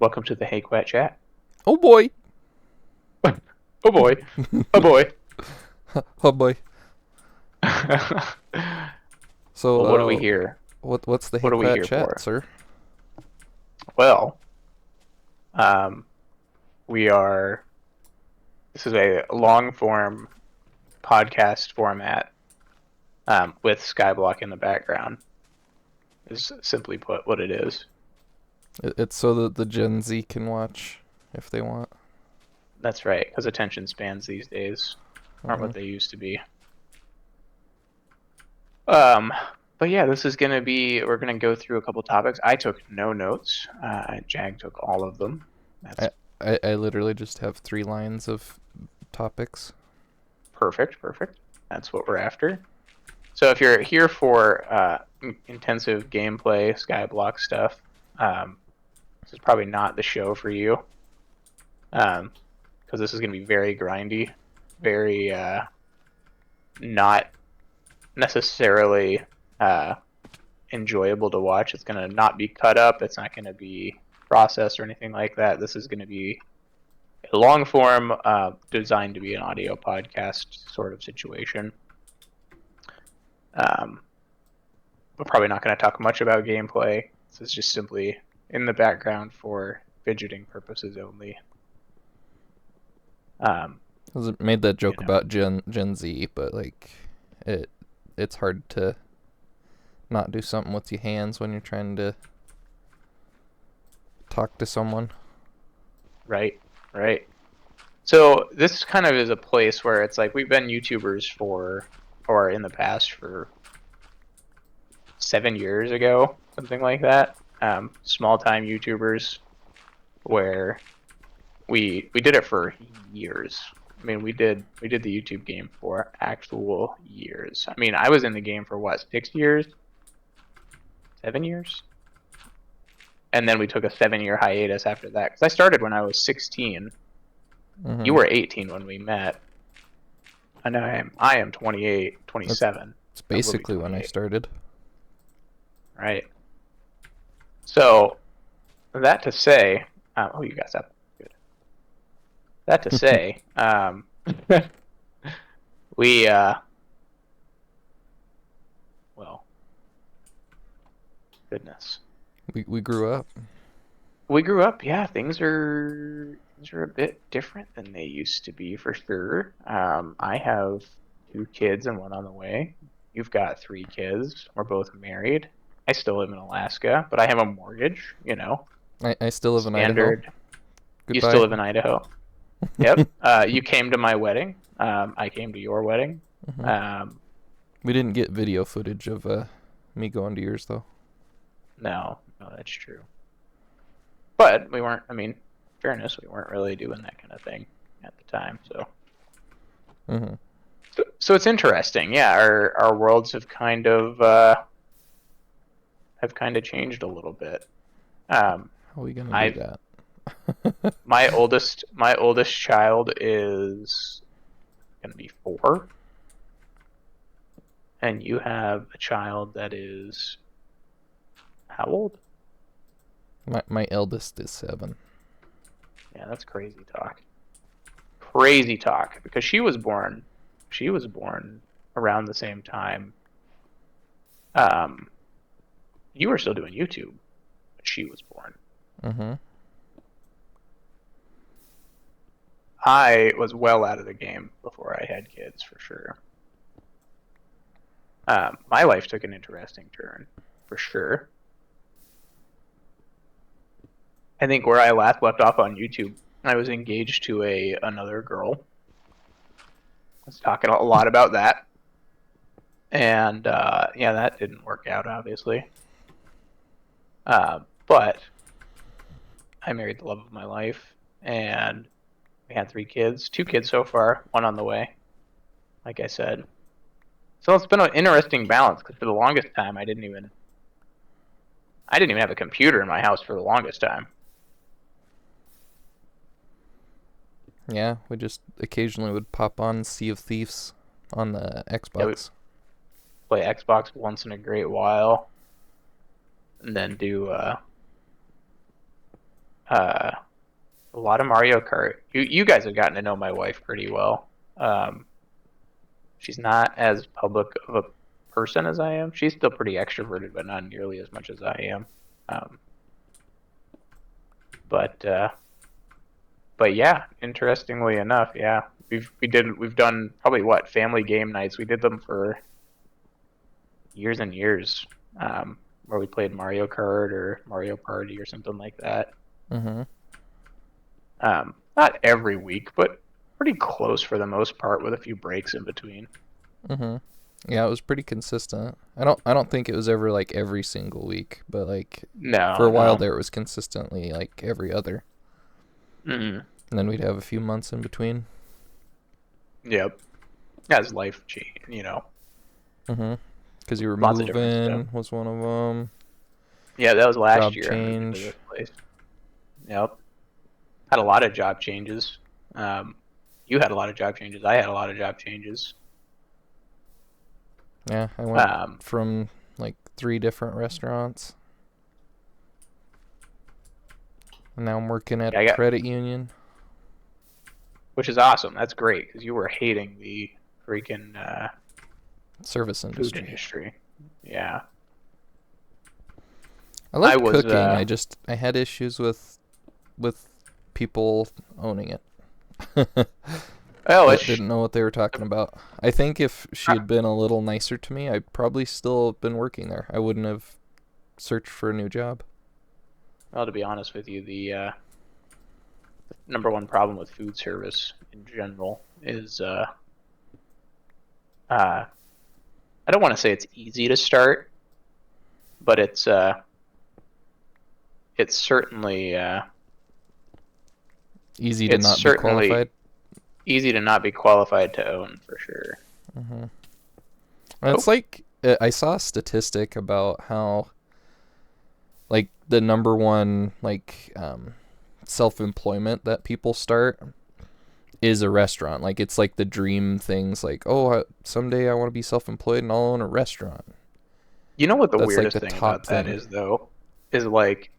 Welcome to the HayQuat Chat. Oh boy. Oh boy. Oh boy. Oh boy. So, Well, what do we hear? what's the What are we HayQuat here Chat, for? sir? Well, um, we are. This is a long form podcast format with Skyblock in the background. Is simply put what it is. It's so that the Gen Z can watch if they want. That's right, because attention spans these days aren't Hmm. what they used to be. Um, but yeah, this is gonna be. We're gonna go through a couple topics. I took no notes. Jag took all of them. That's I, I literally just have 3 lines of topics. perfect. Perfect. That's what we're after. So if you're here for intensive gameplay, Skyblock stuff, this is probably not the show for you, because this is going to be very grindy, very not necessarily enjoyable to watch. It's going to not be cut up. It's not going to be processed or anything like that. This is going to be a long form, designed to be an audio podcast sort of situation. We're probably not going to talk much about gameplay. This is just simply in the background for fidgeting purposes only. I made that You joke know, about Gen Z, but like, it it's hard to not do something with your hands when you're trying to talk to someone. right, right. So this kind of is a place where it's like we've been YouTubers for, or in the past for 7 years ago, something like that. Small time YouTubers where we did it for years. I mean, we did the YouTube game for actual years. I mean, I was in the game for what, 6 years, 7 years, and then we took a 7 year hiatus after that because I started when I was 16. You Mm-hmm. were 18 when we met, and I am 28, That's 27. it's I will be basically when I 28, started. right? So that to say, oh, you guys up good. That to say, we well, goodness. We grew up. We grew up, yeah. Things are a bit different than they used to be for sure. I have 2 kids and one on the way. You've got 3 kids. We're both married. I still live in Alaska, but I have a mortgage. I still live in Idaho. Standard. You still Goodbye. live in Idaho. Yep. You came to my wedding. I came to your wedding. Hmm. Um, We didn't get video footage of me going to yours though. no, no, that's true. But we weren't. I mean, fairness, we weren't really doing that kind of thing at the time. So. Hmm. So it's interesting, yeah. Our worlds have kind of changed a little bit. How are we gonna do I've that? my oldest child is gonna be 4, and you have a child that is how old? My eldest is 7. Yeah, that's crazy talk. Crazy talk because she was born around the same time. Um, you were still doing YouTube, but she was born. Hmm. I was well out of the game before I had kids, for sure. My life took an interesting turn, for sure. I think where I last left off on YouTube, I was engaged to another girl. I was talking a lot about that, and yeah, that didn't work out, obviously. But I married the love of my life, and we had 3 kids, 2 kids so far, one on the way, like I said. So it's been an interesting balance because for the longest time I didn't even have a computer in my house for the longest time. Yeah, we just occasionally would pop on Sea of Thieves on the Yeah, we Xbox. play Xbox once in a great while, and then do Uh, a lot of Mario Kart. You guys have gotten to know my wife pretty well. She's not as public of a person as I am. She's still pretty extroverted, but not nearly as much as I am. Um, but but yeah, interestingly enough, yeah, we've done probably what family game nights. We did them for years and years, where we played Mario Kart or Mario Party or something like that. Mm-hmm. Not every week, but pretty close for the most part, with a few breaks in between. Mm-hmm. Yeah, it was pretty consistent. I don't think it was ever like every single week, but like for No, a while no. there it was consistently like every other. Mm. And then we'd have a few months in between. Yep. As life change, Mm-hmm. Because you were lots of different stuff. moving was one of them. Yeah, that was last Job year. I moved into change. this place. Yep. Had a lot of job changes. You had a lot of job changes. I had a lot of job changes. Yeah, I went Um, from like 3 different restaurants. And now I'm working at yeah, a credit union. which is awesome. That's great because you were hating the freaking Service food industry. industry. Yeah, I I liked was. cooking. I had issues with people owning it. Well, That didn't know what they were talking about. I think if she had been a little nicer to me, I'd probably still been working there. I wouldn't have searched for a new job. well, to be honest with you, the number one problem with food service in general is uh, I don't want to say it's easy to start, but it's certainly Easy to it's not be qualified. certainly easy to not be qualified to own for sure. Mm-hmm. And Oh, it's like I saw a statistic about how like the number one like self-employment that people start is a restaurant. Like it's like the dream things. Like someday I want to be self-employed and I'll own a restaurant. you know what the That's like weirdest the thing top about that thing. is though, is like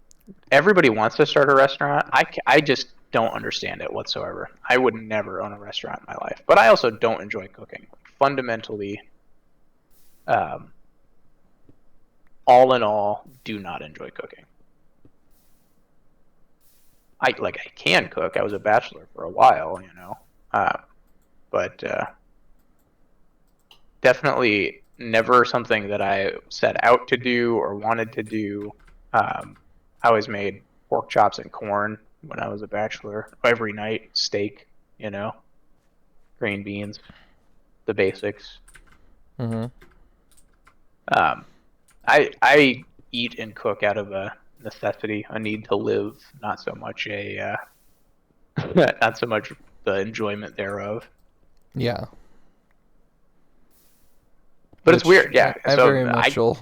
everybody wants to start a restaurant. I just don't understand it whatsoever. I would never own a restaurant in my life, but I also don't enjoy cooking. Fundamentally, um, all in all, do not enjoy cooking. I can cook. I was a bachelor for a while, but definitely never something that I set out to do or wanted to do. I always made pork chops and corn when I was a bachelor every night, steak, you know, green beans, the basics. Mm-hmm. Um, I eat and cook out of a necessity, a need to live, not so much a not so much the enjoyment thereof. Yeah. But it's Which weird, yeah. I So very much will.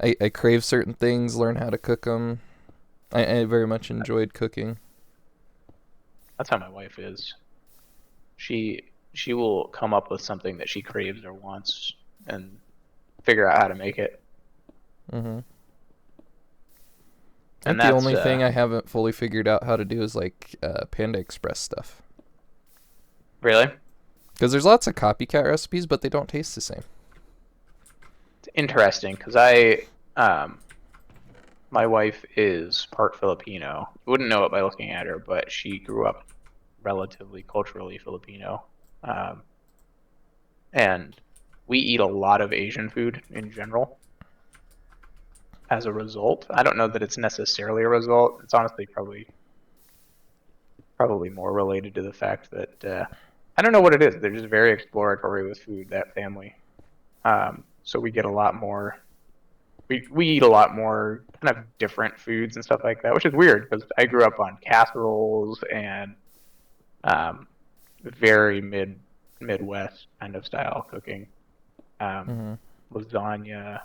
I crave certain things, learn how to cook them. I very much enjoyed cooking. that's how my wife is. She will come up with something that she craves or wants and figure out how to make it. Mm-hmm. I And think the that's only thing I haven't fully figured out how to do is like Panda Express stuff. really Because there's lots of copycat recipes, but they don't taste the same. interesting because my wife is part Filipino. You wouldn't know it by looking at her, but she grew up relatively culturally Filipino. Um, and we eat a lot of Asian food in general as a result. I don't know that it's necessarily a result. It's honestly probably more related to the fact that I don't know what it is. They're just very exploratory with food, that family. So we get a lot more. We eat a lot more kind of different foods and stuff like that, which is weird because I grew up on casseroles and um, very Midwest kind of style cooking, um, Mm-hmm. lasagna,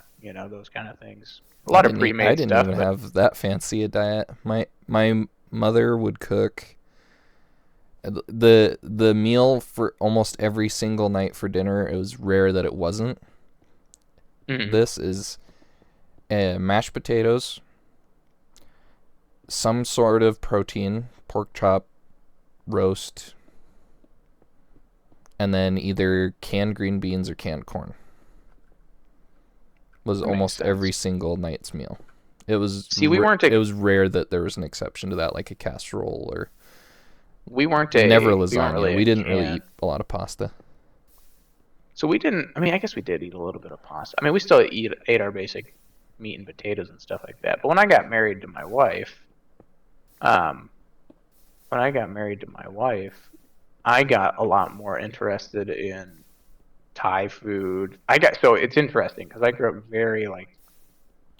those kind of things. A I lot of didn't I pre-made didn't stuff, even but have that fancy a diet. My mother would cook the meal for almost every single night for dinner. It was rare that it wasn't. mm, This is mashed potatoes, some sort of protein, pork chop, roast, and then either canned green beans or canned corn. Was That makes almost sense. every single night's meal. It was See, we weren't a it was rare that there was an exception to that, like a casserole or we weren't it was never a a we weren't lasagna. really We a didn't really can. eat a lot of pasta. So we didn't. I mean, I guess we did eat a little bit of pasta. I mean, we still ate our basic meat and potatoes and stuff like that. But when I got married to my wife, um, when I got married to my wife, I got a lot more interested in Thai food. So it's interesting because I grew up very like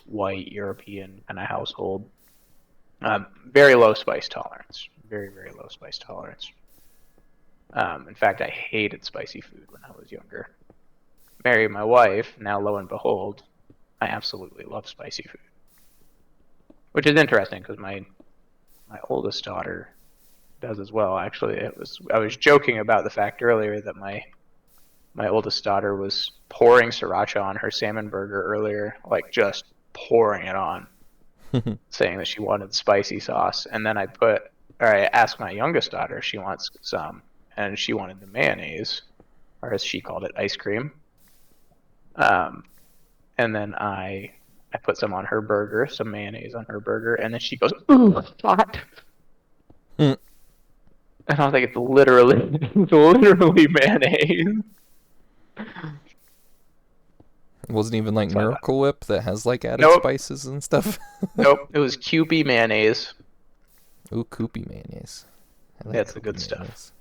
white European kind of household. Very low spice tolerance. Very, very low spice tolerance. In fact, I hated spicy food when I was younger. Married my wife, now lo and behold, I absolutely love spicy food. Which is interesting because my oldest daughter does as well. Actually, I was joking about the fact earlier that my oldest daughter was pouring sriracha on her salmon burger earlier, like just pouring it on, saying that she wanted spicy sauce. And then I asked my youngest daughter if she wants some, and she wanted the mayonnaise, or as she called it, ice cream. And then I put some on her burger, some mayonnaise on her burger, and then she goes, "Ooh, it's hot." Mm. And I was like, it's literally mayonnaise. It wasn't even like So I thought, Miracle Whip that has like added nope, spices and stuff. nope, it was Kewpie mayonnaise. Ooh, Koopy mayonnaise. I like That's the Koopy good stuff. mayonnaise.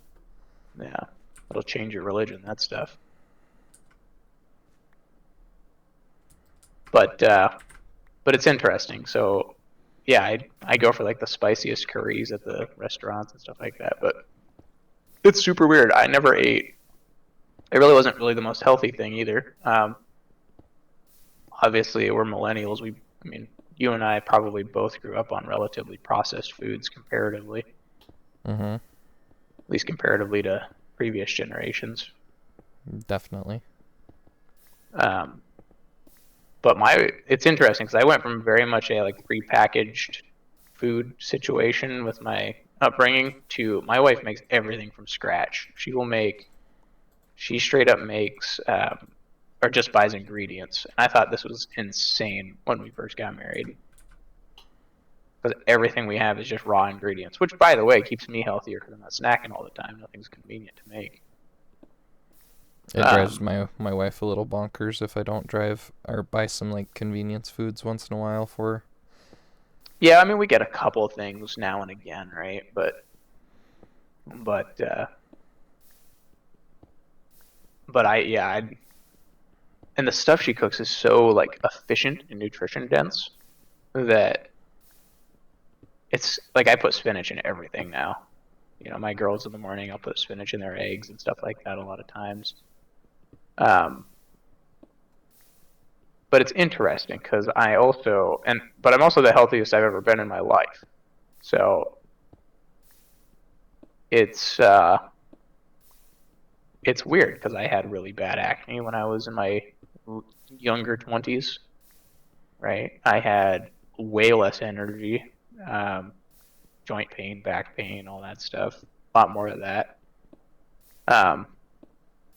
Yeah, it'll change your religion, that stuff. But it's interesting. So yeah, I go for like the spiciest curries at the restaurants and stuff like that. But it's super weird. I never ate. It really wasn't really the most healthy thing either. Obviously, we're millennials. I mean, you and I probably both grew up on relatively processed foods comparatively, Mm-hmm. at least comparatively to previous generations. Definitely. Um, but it's interesting because I went from very much a like prepackaged food situation with my upbringing to my wife makes everything from scratch. She straight up makes or just buys ingredients. And I thought this was insane when we first got married. Because everything we have is just raw ingredients, which, by the way, keeps me healthier because I'm not snacking all the time. Nothing's convenient to make. It drives my wife a little bonkers if I don't drive or buy some like convenience foods once in a while for her. Yeah, I mean, we get a couple of things now and again, right? But and the stuff she cooks is so like efficient and nutrition dense that it's like I put spinach in everything now. You know, my girls in the morning, I'll put spinach in their eggs and stuff like that a lot of times. But it's interesting because but I'm also the healthiest I've ever been in my life. So it's weird because I had really bad acne when I was in my younger 20s, right? I had way less energy, joint pain, back pain, all that stuff. A lot more of that.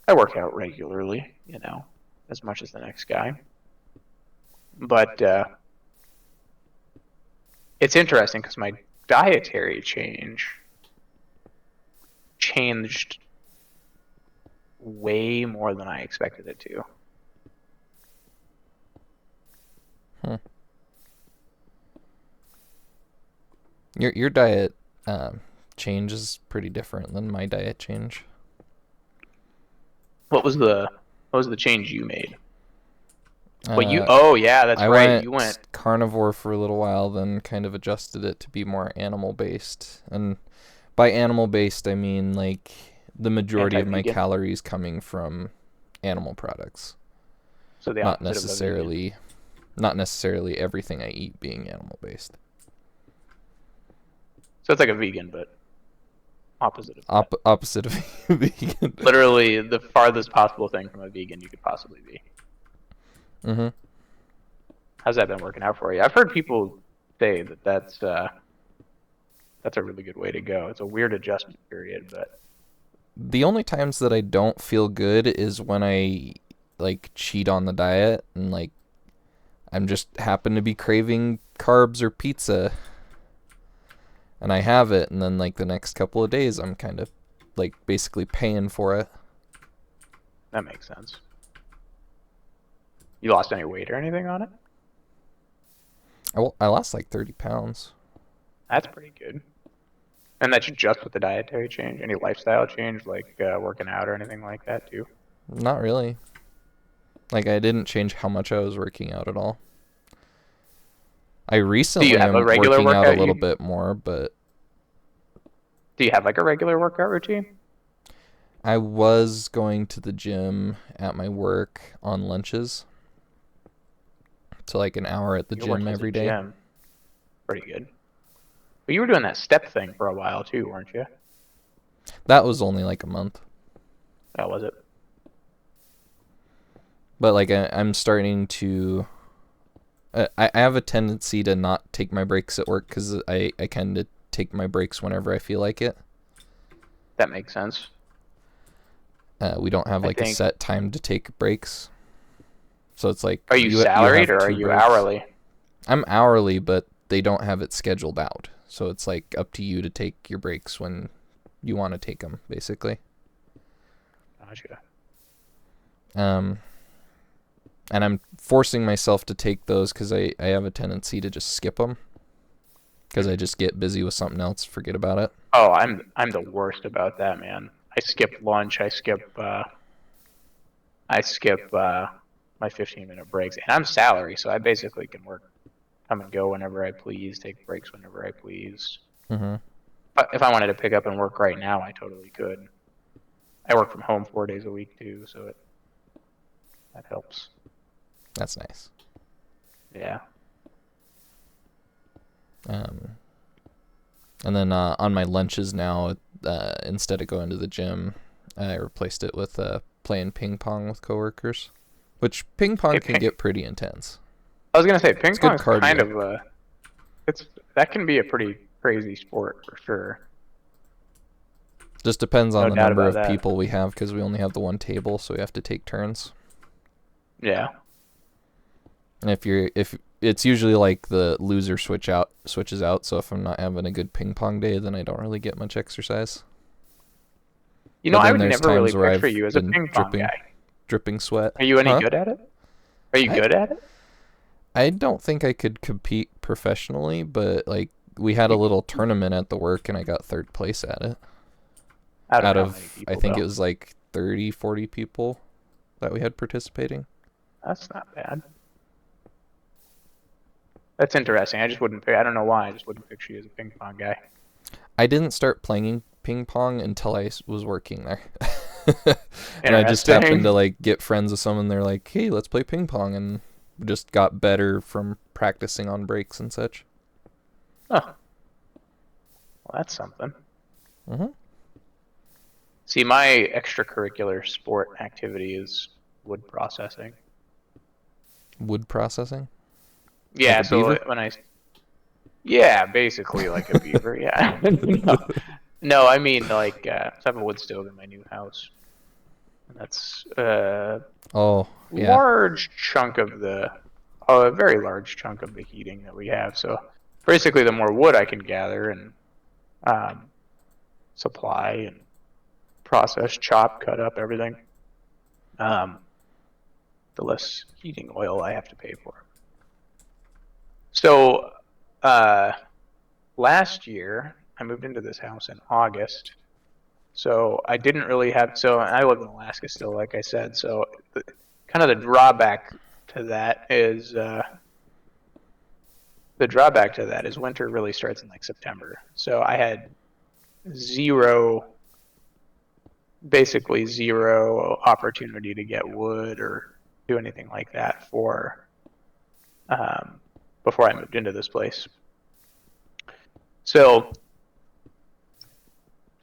I work out regularly, you know, as much as the next guy. But it's interesting because my dietary changed way more than I expected it to. Your diet change is pretty different than my diet change. What was the change you made? Uh, Oh yeah, that's I right. went You went carnivore for a little while, then kind of adjusted it to be more animal based. And by animal based, I mean like the majority of my anti-vegan, calories coming from animal products, so the not opposite of a vegan. necessarily everything I eat being animal based. So it's like a vegan, but opposite of that. Opposite of vegan. Literally the farthest possible thing from a vegan you could possibly be. Mm-hmm. How's that been working out for you? I've heard people say that that's that's a really good way to go. It's a weird adjustment period, but The only times that I don't feel good is when I like cheat on the diet and like I'm just happen to be craving carbs or pizza and I have it, and then like the next couple of days I'm kind of like basically paying for it. that makes sense. You lost any weight or anything on it? I lost like 30 pounds. That's pretty good. And that's just with the dietary change. Any lifestyle change, like working out or anything like that, too? Not really. Like I didn't change how much I was working out at all. I Do you recently have a am regular working out a workout? little bit more, but Do you have like a regular workout routine? I was going to the gym at my work on lunches. So like an hour at the Your work gym has a every day. gym. Pretty good. But you were doing that step thing for a while too, weren't you? That was only like a month. That was it. But like I'm starting to I have a tendency to not take my breaks at work because I kind of take my breaks whenever I feel like it. That makes sense. We don't have I like a think. set time to take breaks. So it's like Are you you salaried have or are two you breaks. hourly? I'm hourly, but they don't have it scheduled out. So it's like up to you to take your breaks when you want to take them, basically. Gotcha. And I'm forcing myself to take those because I have a tendency to just skip them because I just get busy with something else, forget about it. Oh, I'm the worst about that, man. I skip lunch. I skip my 15-minute breaks, and I'm salary, so I basically can work, come and go whenever I please, take breaks whenever I please. Mm-hmm. But if I wanted to pick up and work right now, I totally could. I work from home 4 days a week too, so that helps. That's nice. Yeah. And then on my lunches now, instead of going to the gym, I replaced it with playing ping pong with coworkers, which ping pong can get pretty intense. I was gonna say ping It's good pong is kind cardio. of that can be a pretty crazy sport for sure. Just depends on No the doubt number about of that. people we have because we only have the one table, so we have to take turns. Yeah. And if it's usually like the loser switches out, so if I'm not having a good ping pong day, then I don't really get much exercise. You know, But I then would there's never really times where picture I've you as a been ping pong guy. dripping sweat. Are you any Huh? good at it? Are you I good at it? I don't think I could compete professionally, but like we had a little tournament at the work and I got third place at it. Out of Out how many of I people think though? it was like 30, 40 people that we had participating. That's not bad. That's interesting. I just wouldn't. I don't know why. I just wouldn't picture you as a ping pong guy. I didn't start playing ping pong until I was working there. And I just happened to Interesting. like get friends with someone. They're like, "Hey, let's play ping pong," and just got better from practicing on breaks and such. Oh, well, that's something. Mm-hmm. See, my extracurricular sport activity is wood processing. Wood processing, like Yeah, a so beaver. yeah, basically like a beaver. Yeah. No, no, I mean like so I have a wood stove in my new house. And that's Oh yeah. large chunk of a very large chunk of the heating that we have. So basically, the more wood I can gather and um, supply and process, chop, cut up everything, um, the less heating oil I have to pay for. So uh, last year, I moved into this house in August. So I didn't really have. So I live in Alaska still, like I said. So kind of the drawback to that is winter really starts in like September. So I had zero, basically zero opportunity to get wood or do anything like that for um, before I moved into this place. So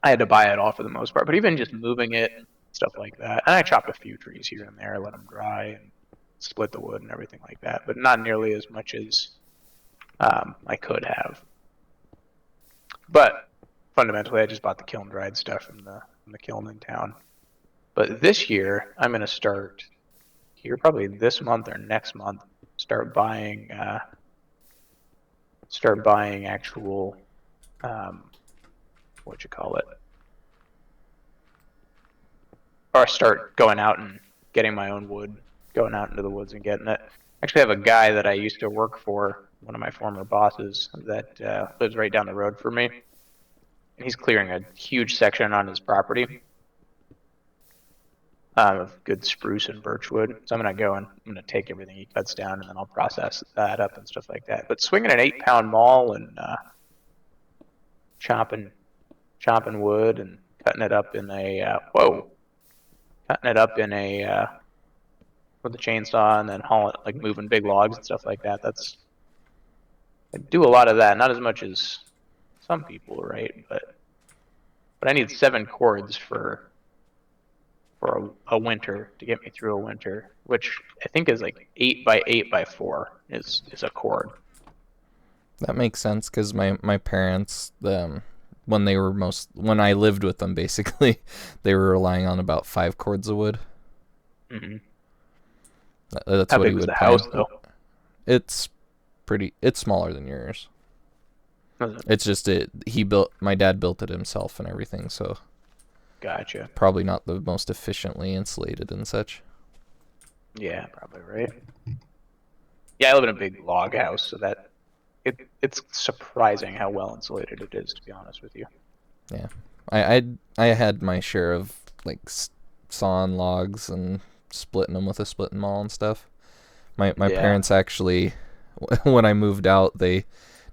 I had to buy it all for the most part. But even just moving it, stuff like that, and I chopped a few trees here and there, let them dry, and split the wood and everything like that. But not nearly as much as I could have. But fundamentally, I just bought the kiln dried stuff from the kiln in town. But this year, I'm gonna start here probably this month or next month. Start buying actual what you call it, or start going out and getting my own wood, going out into the woods and getting it. Actually, I have a guy that I used to work for, one of my former bosses, that lives right down the road from me. And he's clearing a huge section on his property of good spruce and birch wood. So I'm going to go and I'm going to take everything he cuts down and then I'll process that up and stuff like that. But swinging an 8-pound maul and chopping wood and cutting it up in a, cutting it up in a, with a chainsaw and then hauling, like moving big logs and stuff like that. I do a lot of that, not as much as some people, right? But I need 7 cords for a winter to get me through a winter, which I think is like 8 by 8 by 4 is a cord. That makes sense because my parents, when I lived with them, basically, they were relying on about 5 cords of wood. Mm-hmm. That's How what big he was would the plan. house though? It's smaller than yours. Was it? It's just my dad built it himself and everything, so Gotcha. probably not the most efficiently insulated and such. Yeah, probably right. Yeah, I live in a big log house, so that it's surprising how well insulated it is, to be honest with you. Yeah, I had my share of like sawing logs and splitting them with a splitting maul and stuff. My Yeah. parents actually, when I moved out, they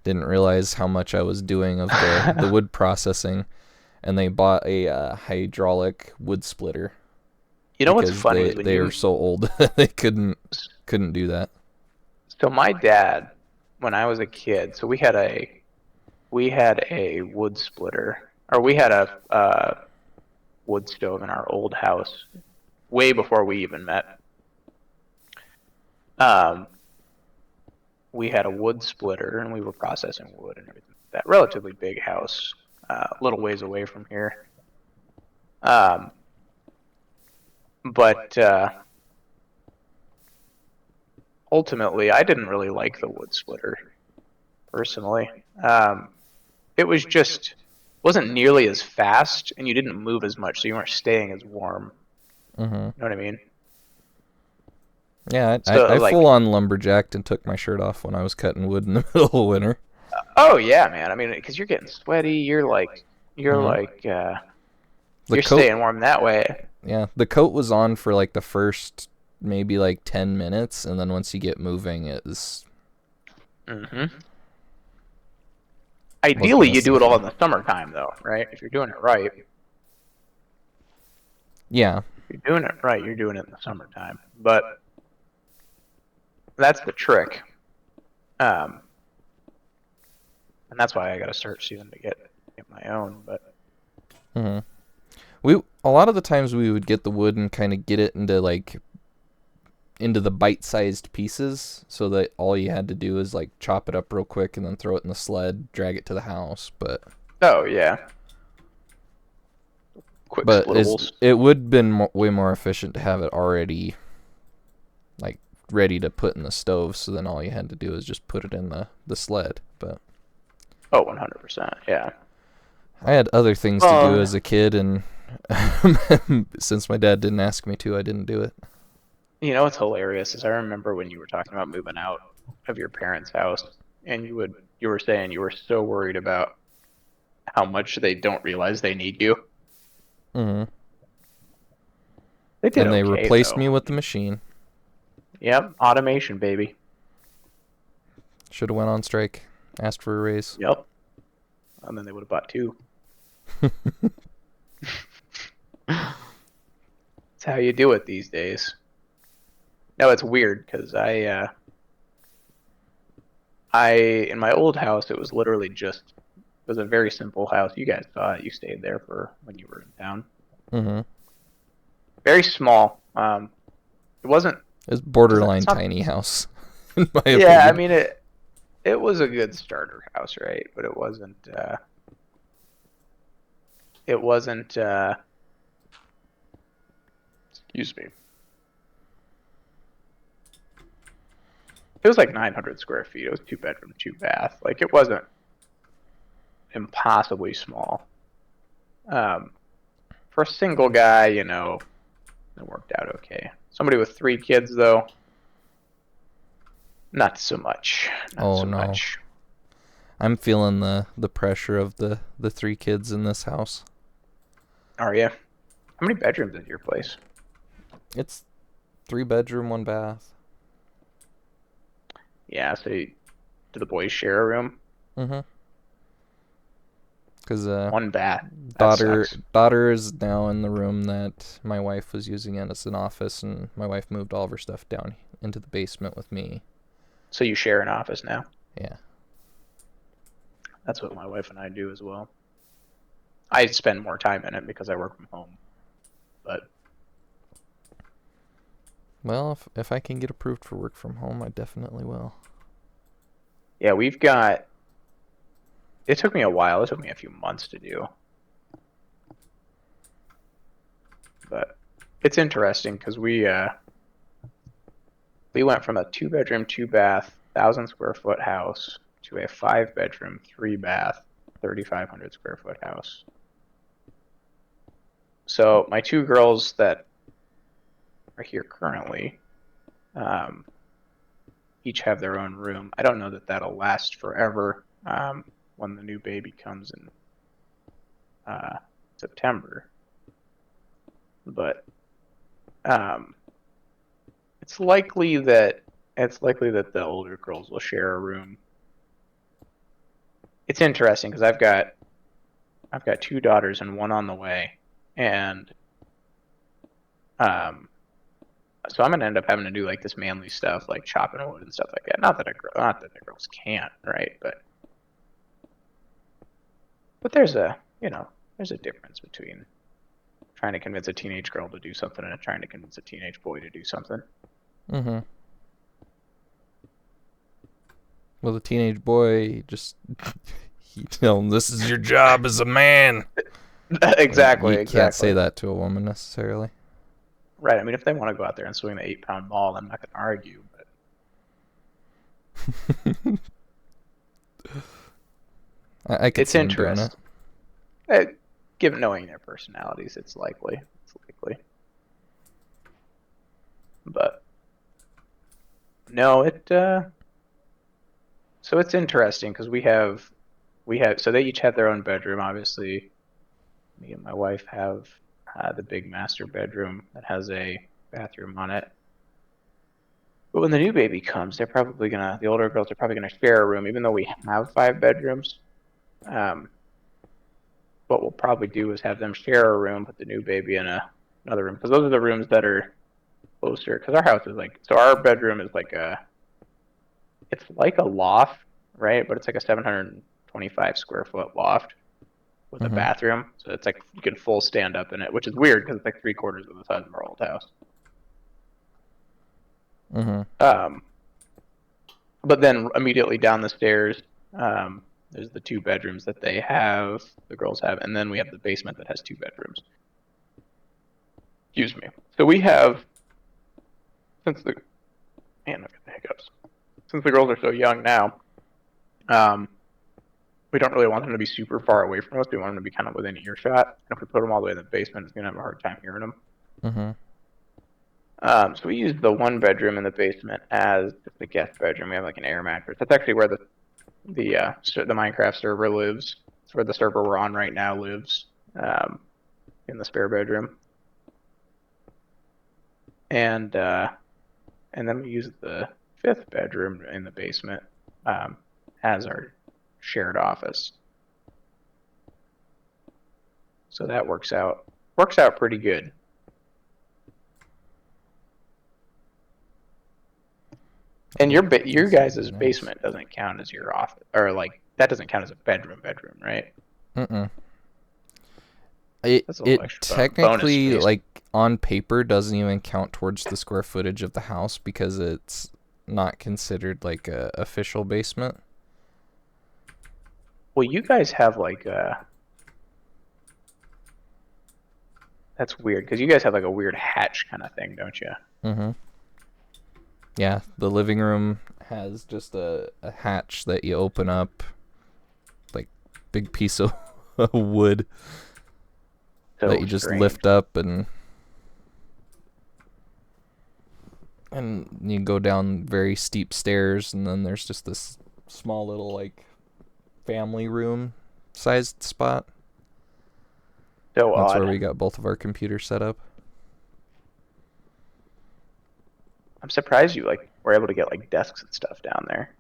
didn't realize how much I was doing of the wood processing, and they bought a hydraulic wood splitter. You know what's because funny is when they were so old they couldn't do that. So my dad, when I was a kid, so we had a wood splitter, or we had a wood stove in our old house way before we even met. We had a wood splitter and we were processing wood and everything. That relatively big house, a little ways away from here. But ultimately, I didn't really like the wood splitter personally. It was just wasn't nearly as fast, and you didn't move as much, so you weren't staying as warm. Mm-hmm. You know what I mean? Yeah, So, I like, full on lumberjacked and took my shirt off when I was cutting wood in the middle of winter. oh yeah, man. I mean, because you're getting sweaty, you're The coat, staying warm that way. yeah, the coat was on for like the first maybe like 10 minutes, and then once you get moving, it's Mm-hmm. Ideally, you do it all in the summertime, though, right? If you're doing it right. Yeah. If you're doing it right, you're doing it in the summertime. But that's the trick. And that's why I got to start soon to get my own. But a lot of the times we would get the wood and kind of get it into the bite-sized pieces, so that all you had to do is like chop it up real quick and then throw it in the sled, drag it to the house. But oh yeah, quick splittables. It would have been way more efficient to have it already like ready to put in the stove, so then all you had to do is just put it in the sled. But oh, 100%, yeah. I had other things to do as a kid, and since my dad didn't ask me to, I didn't do it. You know what's hilarious is I remember when you were talking about moving out of your parents' house, and you were saying you were so worried about how much they don't realize they need you. Mm-hmm. They did, and they okay, replaced though. me with the machine. Yep, automation, baby. Should have went on strike, asked for a raise. Yep. And then they would have bought 2. That's how you do it these days. No, it's weird because I in my old house, it was literally it was a very simple house. You guys saw it. You stayed there for when you were in town. Mm-hmm. Very small. It wasn't. It's borderline tiny house, in my opinion. Yeah, I mean it was a good starter house, right? But it wasn't. it wasn't. Excuse me. It was like 900 square feet. It was 2 bedroom, 2 bath. Like it wasn't impossibly small. For a single guy, you know, it worked out okay. Somebody with 3 kids, though, not so much. Not Oh so no. much. I'm feeling the pressure of the 3 kids in this house. Are you? How many bedrooms is your place? It's 3 bedroom, 1 bath. Yeah, so do the boys share a room? Mm-hmm. Because 1 bath. That daughter sucks. daughter is now in the room that my wife was using as an office, and my wife moved all of her stuff down into the basement with me. So you share an office now? Yeah. That's what my wife and I do as well. I spend more time in it because I work from home. But Well, if I can get approved for work from home, I definitely will. yeah, we've got. It took me a while. It took me a few months to do. But it's interesting because we went from a 2 bedroom, 2 bath, 1,000 square foot house to a 5 bedroom, 3 bath, 3,500 square foot house. So my 2 girls that are here currently, each have their own room. I don't know that that'll last forever. When the new baby comes in September, but it's likely that the older girls will share a room. It's interesting because I've got 2 daughters and one on the way, and so I'm gonna end up having to do like this manly stuff, like chopping wood and stuff like that. Not that the girls can't, right? But there's a difference between trying to convince a teenage girl to do something and trying to convince a teenage boy to do something. Mm-hmm. Well, the teenage boy just he tell him, "This is your job as a man." Exactly. You can't say that to a woman necessarily. Right. I mean, if they want to go out there and swing the 8-pound ball, I'm not going to argue. But I could it's see him doing it. interesting. Given knowing their personalities, it's likely. But no, so it's interesting because we have so they each have their own bedroom. Obviously, me and my wife have the big master bedroom that has a bathroom on it. But when the new baby comes, the older girls are probably gonna share a room, even though we have 5 bedrooms. What we'll probably do is have them share a room, put the new baby in another room, because those are the rooms that are closer. Because our house is our bedroom is it's like a loft, right? But it's like a 725 square foot loft with a bathroom. So it's like you can full stand up in it, which is weird because it's like 3/4 of the size of our old house. But then immediately down the stairs, there's the 2 bedrooms that the girls have, and then we have the basement that has 2 bedrooms. Excuse me. So we have, I've got the hiccups. Since the girls are so young now, we don't really want them to be super far away from us. We want them to be kind of within earshot. And if we put them all the way in the basement, it's gonna have a hard time hearing them. So we use the 1 bedroom in the basement as the guest bedroom. We have like an air mattress. That's actually where the Minecraft server lives. It's where the server we're on right now lives, in the spare bedroom. And then we use the 5th bedroom in the basement as our shared office. So that works out pretty good. And your guys' basement doesn't count as your office, or like that doesn't count as a bedroom, right? It technically, like on paper, doesn't even count towards the square footage of the house because it's not considered like a official basement. Well, you guys have like That's weird because you guys have like a weird hatch kind of thing, don't you? Mm-hmm. Yeah, the living room has just a hatch that you open up, like big piece of wood So that you just strange. lift up and you go down very steep stairs, and then there's just this small little like family room sized spot. So That's where odd. we got both of our computers set up. I'm surprised you like were able to get like desks and stuff down there.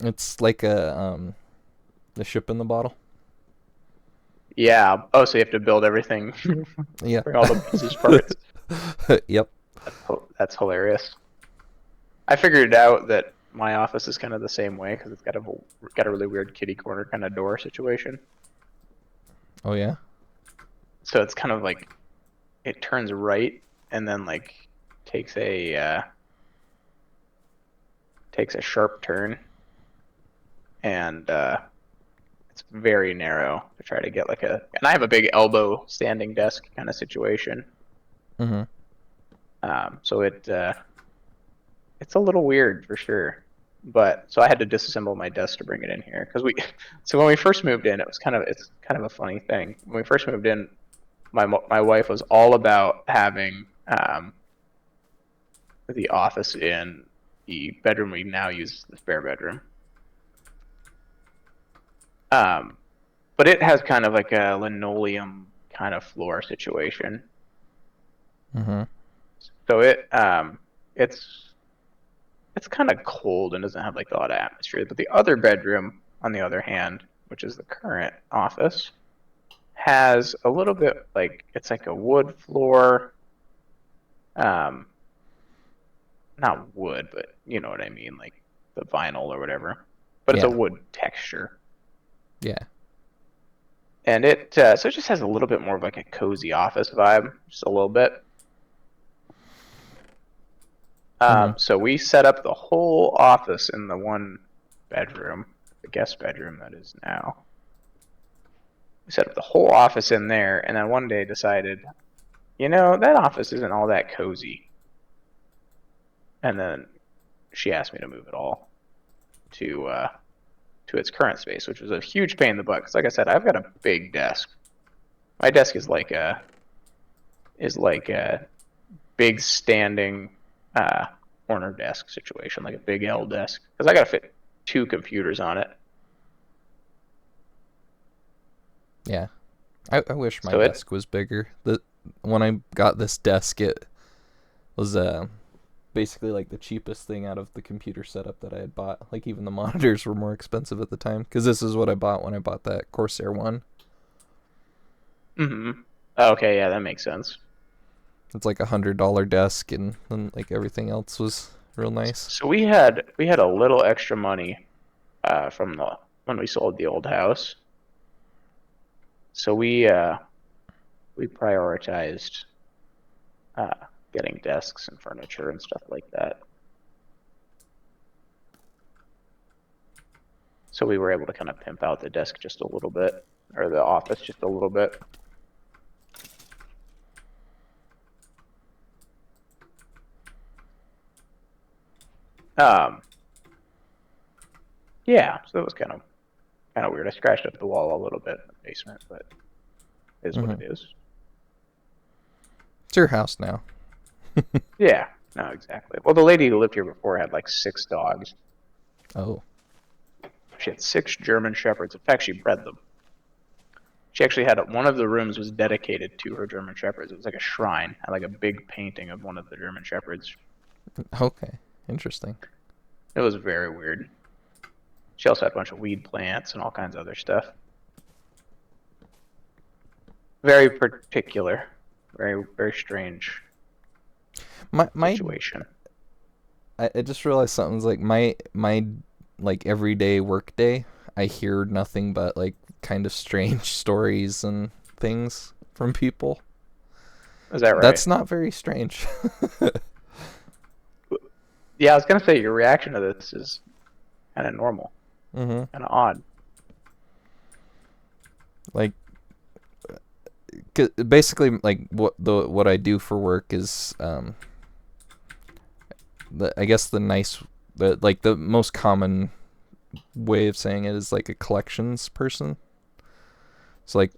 It's like the ship in the bottle. Yeah. Oh, so you have to build everything, Yeah. bring all the pieces parts. Yep. That's hilarious. I figured out that my office is kind of the same way because it's got a really weird kitty corner kind of door situation. Oh yeah. So it's kind of like it turns right and then like takes a sharp turn, and it's very narrow to try to get like a. And I have a big elbow standing desk kind of situation. Mhm. So it's a little weird for sure. But so I had to disassemble my desk to bring it in here because so when we first moved in, it's kind of a funny thing. When we first moved in, my wife was all about having the office in the bedroom we now use as the spare bedroom. But it has kind of like a linoleum kind of floor situation. Mhm. So it's kind of cold and doesn't have like a lot of atmosphere. But the other bedroom, on the other hand, which is the current office, has a little bit like it's like a wood floor. Um, not wood, but you know what I mean, like the vinyl or whatever. But it's a Yeah. wood texture, Yeah. and so it just has a little bit more of like a cozy office vibe, just a little bit. Mhm. So we set up the whole office in the one bedroom, the guest bedroom that is now. We set up the whole office in there, and then one day decided, that office isn't all that cozy. And then she asked me to move it all to its current space, which was a huge pain in the butt. Because, like I said, I've got a big desk. My desk is like a big standing corner desk situation, like a big L desk, because I got to fit two computers on it. Yeah. I wish my So it desk was bigger. When I got this desk, it was basically like the cheapest thing out of the computer setup that I had bought. Like even the monitors were more expensive at the time because this is what I bought when I bought that Corsair one. hmm Okay, yeah, that makes sense. It's like $100 desk, and then like everything else was real nice. So we had a little extra money from the when we sold the old house. So we prioritized uh, getting desks and furniture and stuff like that. So we were able to kind of pimp out the desk just a little bit, or the office just a little bit. Um, yeah, so it was kind of weird. I scratched up the wall a little bit in the basement, but it is what Mhm. it is. It's your house now. Yeah, no, exactly. Well, the lady who lived here before had like 6 dogs. Oh. She had 6 German Shepherds. In fact, she bred them. She actually had one of the rooms was dedicated to her German Shepherds. It was like a shrine, had like a big painting of one of the German Shepherds. Okay. Interesting. It was very weird. She also had a bunch of weed plants and all kinds of other stuff. Very particular, very very strange My situation. I just realized something's like my like everyday work day. I hear nothing but like kind of strange stories and things from people. Is that right? That's not very strange. Yeah, I was gonna say your reaction to this is kind of normal, Mhm. kind of odd. Like basically, like what I do for work is I guess the most common way of saying it is like a collections person. So like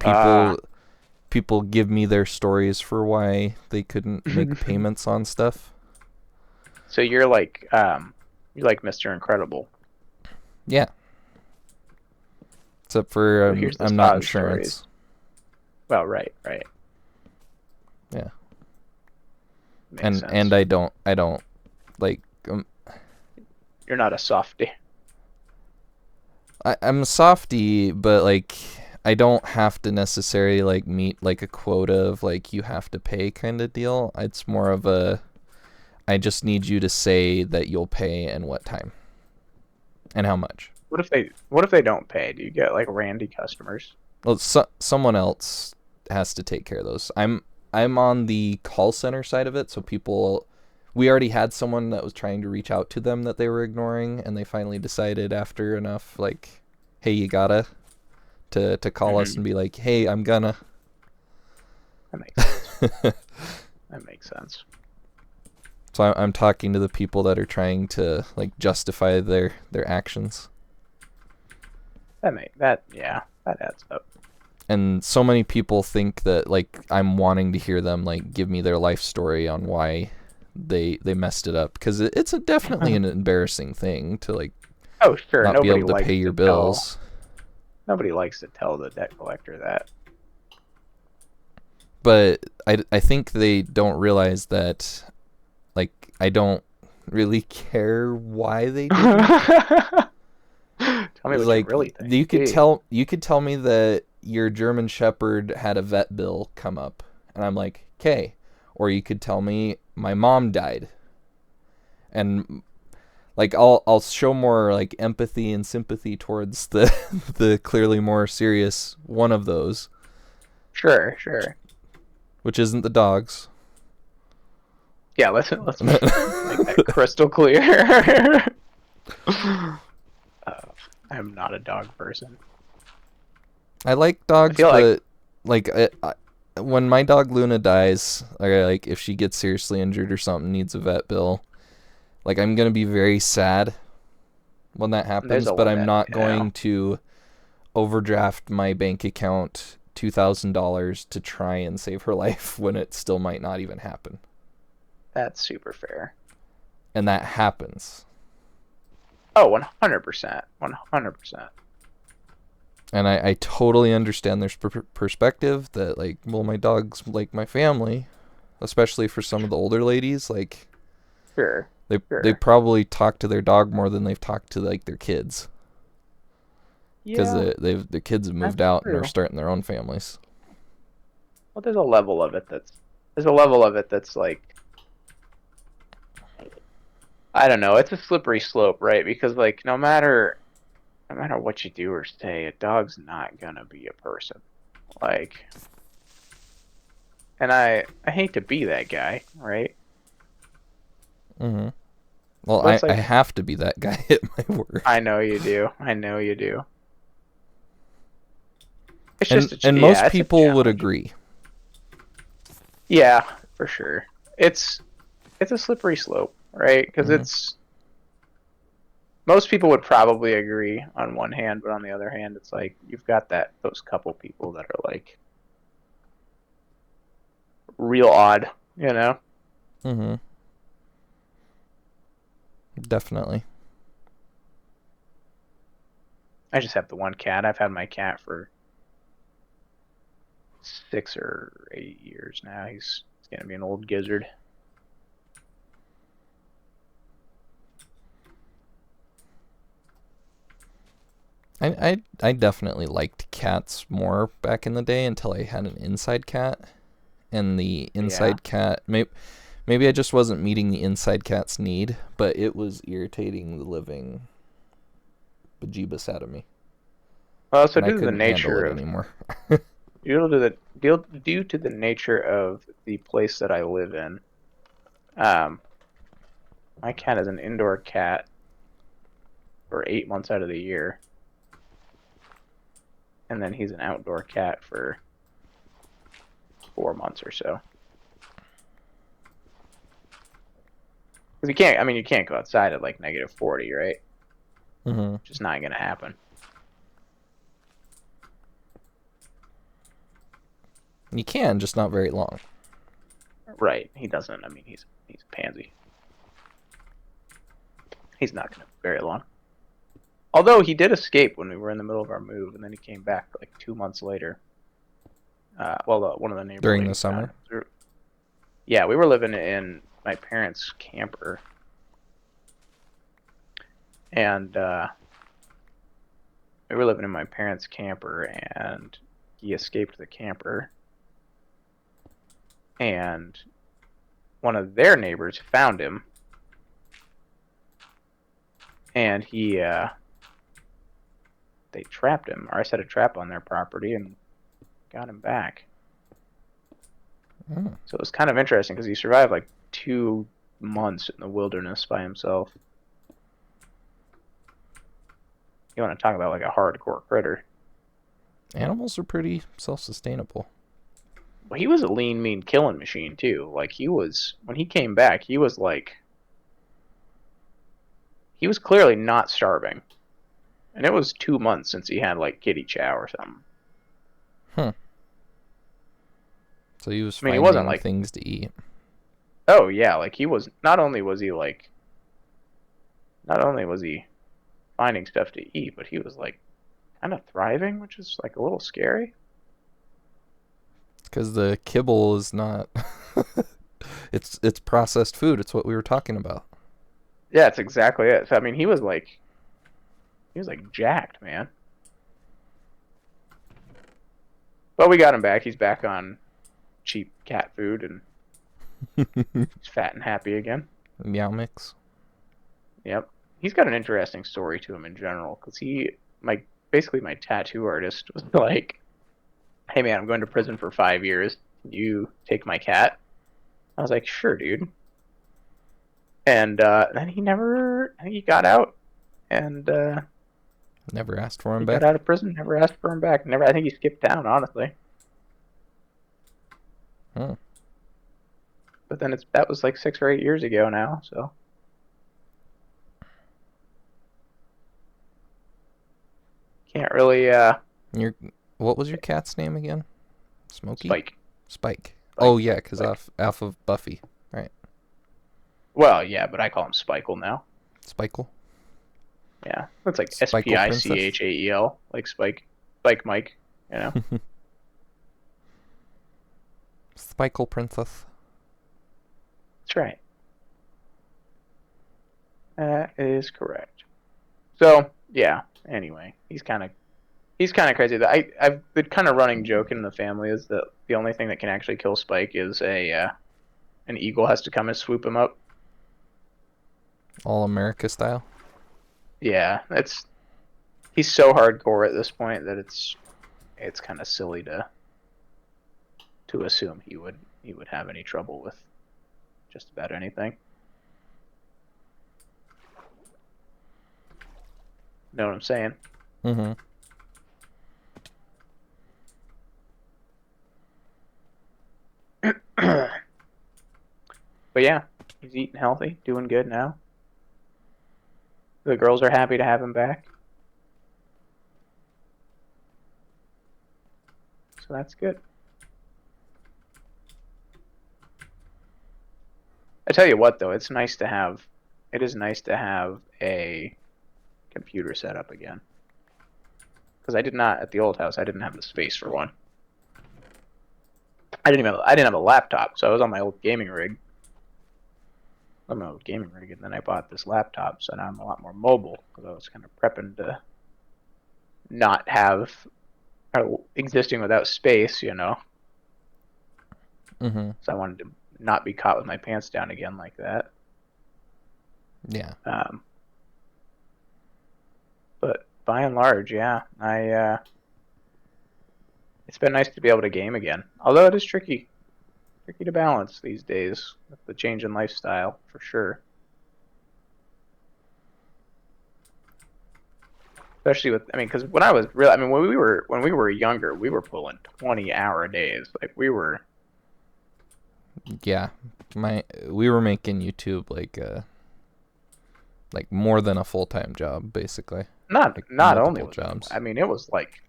people give me their stories for why they couldn't make payments on stuff. So you're like Mr. Incredible. Yeah. Except for So here's the I'm not sob insurance. stories. Well, right. Yeah. Makes sense. And I don't like You're not a softie. I'm a softie, but like I don't have to necessarily like meet like a quota of like you have to pay kind of deal. It's more of a I just need you to say that you'll pay and what time and how much. What if they don't pay? Do you get like randy customers? Well, someone else has to take care of those. I'm on the call center side of it, so we already had someone that was trying to reach out to them that they were ignoring, and they finally decided after enough, like, hey, you gotta to call us and be like, hey, I'm gonna. That makes sense. That makes sense. So I'm talking to the people that are trying to like justify their actions. That adds up. And so many people think that like I'm wanting to hear them like give me their life story on why they messed it up, because it's definitely an embarrassing thing to like sure, not be able to pay your bills. Nobody likes to tell the debt collector that. But I think they don't realize that like I don't really care why they do it. Tell me what like, you really think. You could tell me that your German Shepherd had a vet bill come up, and I'm like, okay. Or you could tell me my mom died, and like I'll show more like empathy and sympathy towards the the clearly more serious one of those. Sure. Which isn't the dogs. Yeah, let's make that crystal clear. I'm not a dog person. I like dogs, I feel but when my dog Luna dies, like if she gets seriously injured or something, needs a vet bill, like I'm gonna be very sad when that happens. But I'm not going to overdraft my bank account $2,000 to try and save her life when it still might not even happen. That's super fair. And that happens. Oh, 100%. 100%. And I totally understand their perspective that, like, well, my dog's like my family, especially for some of the older ladies. Like, sure. They probably talk to their dog more than they've talked to, like, their kids. Because the kids have moved out and are starting their own families. Well, there's a level of it that's like, I don't know. It's a slippery slope, right? Because like no matter what you do or say, a dog's not gonna be a person. Like, and I hate to be that guy, right? Mm-hmm. Well, Like, I have to be that guy at my work. I know you do. It's and most people would agree. Yeah, for sure. It's a slippery slope, right? Because most people would probably agree on one hand, but on the other hand, it's like you've got those couple people that are like real odd, you know? Mm-hmm. Definitely. I just have the one cat. I've had my cat for 6 or 8 years now. He's gonna be an old gizzard. I definitely liked cats more back in the day until I had an inside cat, and the inside cat maybe I just wasn't meeting the inside cat's need, but it was irritating the living bejeebus out of me. Well, so due to the nature of anymore. due to the nature of the place that I live in, my cat is an indoor cat for 8 months out of the year, and then he's an outdoor cat for 4 months or so. Because you can't, I mean, you can't go outside at like -40, right? Mm-hmm. Just not gonna happen. You can, just not very long. Right. He doesn't. I mean, he's a pansy. He's not gonna be very long. Although he did escape when we were in the middle of our move, and then he came back like 2 months later. One of the neighbors During the summer? Yeah, we were living in my parents' camper, and we were living in my parents' camper, and he escaped the camper, and one of their neighbors found him, and they trapped him, or I set a trap on their property and got him back. Mm. So it was kind of interesting because he survived like 2 months in the wilderness by himself. You want to talk about like a hardcore critter. Animals are pretty self-sustainable. Well, he was a lean, mean killing machine too. Like when he came back, he was clearly not starving. And it was 2 months since he had like kitty chow or something. Huh. So he was I mean, he finding wasn't like things to eat. Oh yeah, like he was not only was he finding stuff to eat, but he was like kind of thriving, which is like a little scary. Because the kibble is not. It's processed food. It's what we were talking about. Yeah, it's exactly it. So I mean, he was like jacked, man. But we got him back. He's back on cheap cat food, and he's fat and happy again. Meow mix. Yep. He's got an interesting story to him in general, because basically my tattoo artist was like, "Hey man, I'm going to prison for 5 years. Can you take my cat?" I was like, "Sure, dude." And then I think he got out, and Never asked for him he back. got out of prison. Never asked for him back. Never. I think he skipped town, honestly. Huh. But then that was like 6 or 8 years ago now, so. Can't really, What was your cat's name again? Smokey? Spike. Spike. Oh yeah, because off of Buffy, right? Well, yeah, but I call him Spike'll now. Spike'll. Yeah, that's like Spike'll Princess. Spichael, like Spike Mike, you know. Spike'll Princess. That's right. That is correct. So yeah. Anyway, he's kind of crazy. I've been kind of running joke in the family is that the only thing that can actually kill Spike is an eagle has to come and swoop him up. All America style. Yeah, he's so hardcore at this point that it's kind of silly to assume he would have any trouble with just about anything. Know what I'm saying? Mm-hmm. But yeah, he's eating healthy, doing good now. The girls are happy to have him back. So that's good. I tell you what though, it is nice to have a computer set up again. Because I didn't have the space for one. I didn't have a laptop, so I was on my old gaming rig. And then I bought this laptop, so now I'm a lot more mobile because I was kind of prepping to not have existing without space, you know. Mm-hmm. So I wanted to not be caught with my pants down again like that. Yeah. But by and large, yeah, it's been nice to be able to game again. Although it is tricky to balance these days with the change in lifestyle, for sure. Especially because when we were younger, we were pulling 20-hour days. Like we were Yeah, we were making YouTube like more than a full-time job, basically. Like Not only multiple was it, jobs. I mean, it was like,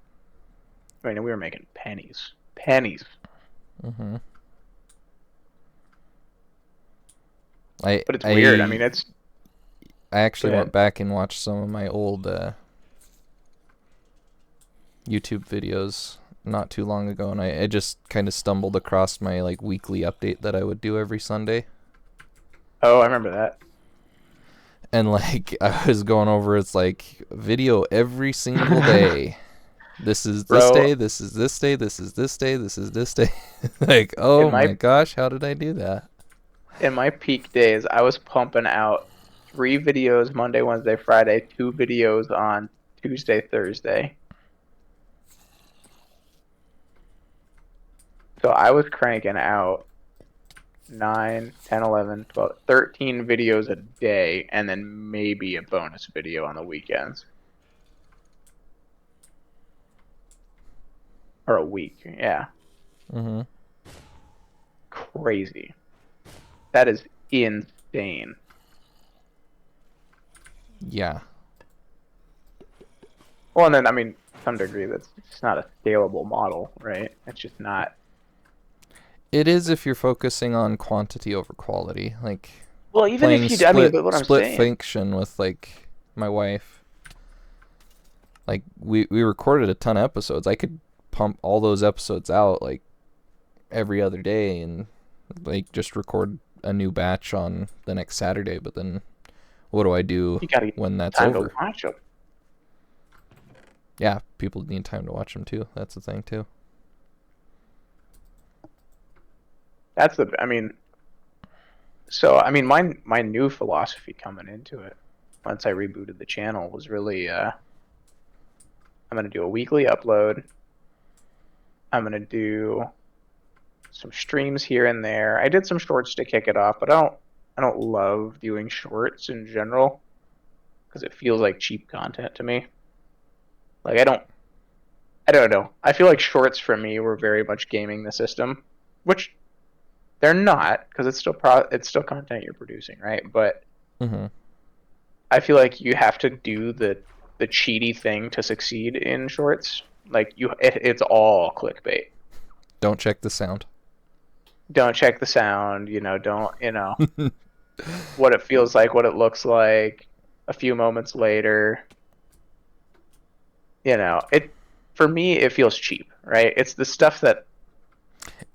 I mean, we were making pennies, pennies. Hmm. I But it's weird. I I mean, it's I go actually went ahead. back and watched some of my old YouTube videos not too long ago, and I just kind of stumbled across my like weekly update that I would do every Sunday. Oh, I remember that. And like I was going over, it's like video every single day. This is this Bro, day, this is this day, this is this day, this is this day. Like, in oh my my gosh, how did I do that? in my peak days, I was pumping out 3 videos Monday, Wednesday, Friday, 2 videos on Tuesday, Thursday. So I was cranking out 9, 10, 11, 12, 13 videos a day, and then maybe a bonus video on the weekends. Or a week. Yeah. Mm-hmm. Crazy. That is insane. Yeah. Well, and then, I mean, to some degree, that's just not a scalable model, right? It's just not. It is if you're focusing on quantity over quality. Like Well, even playing if you, I mean, split but what I'm split saying, function with like my wife. Like we recorded a ton of episodes. I could pump all those episodes out like every other day and like just record a new batch on the next Saturday, but then what do I do you got to get when that's time to over? watch them. Yeah, people need time to watch them too. That's the thing too. That's the, I mean, so, I mean, my new philosophy coming into it, once I rebooted the channel, was really, I'm going to do a weekly upload. I'm going to do some streams here and there. I did some shorts to kick it off, but I don't love doing shorts in general because it feels like cheap content to me. Like I don't know. I feel like shorts for me were very much gaming the system, which they're not because it's still content you're producing, right? But Mm-hmm. I feel like you have to do the cheaty thing to succeed in shorts. Like it's all clickbait. Don't check the sound. Don't check the sound, don't, what it feels like, what it looks like a few moments later. It for me it feels cheap, right? It's the stuff that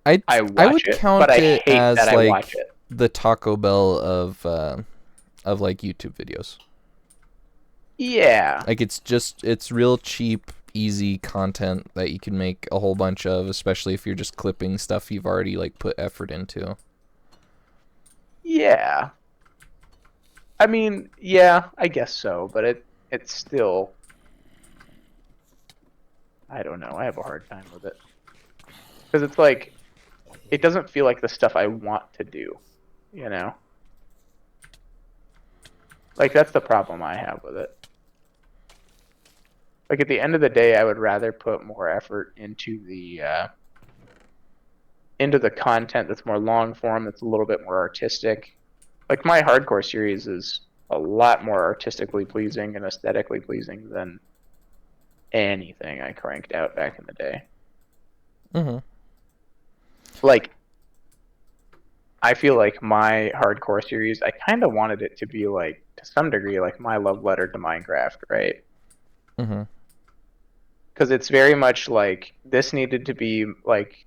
I I watch would it, but I count it hate that as I watch like it. the Taco Bell of like YouTube videos. Yeah. Like it's real cheap, easy content that you can make a whole bunch of, especially if you're just clipping stuff you've already like put effort into. Yeah. I mean, yeah, I guess so, but it's still, I don't know. I have a hard time with it because it's like it doesn't feel like the stuff I want to do, you know? Like that's the problem I have with it. Like at the end of the day, I would rather put more effort into the content that's more long form, that's a little bit more artistic. Like my hardcore series is a lot more artistically pleasing and aesthetically pleasing than anything I cranked out back in the day. Mm-hmm. Like I feel like my hardcore series, I kind of wanted it to be like to some degree like my love letter to Minecraft, right? Mm-hmm. Because it's very much like this needed to be like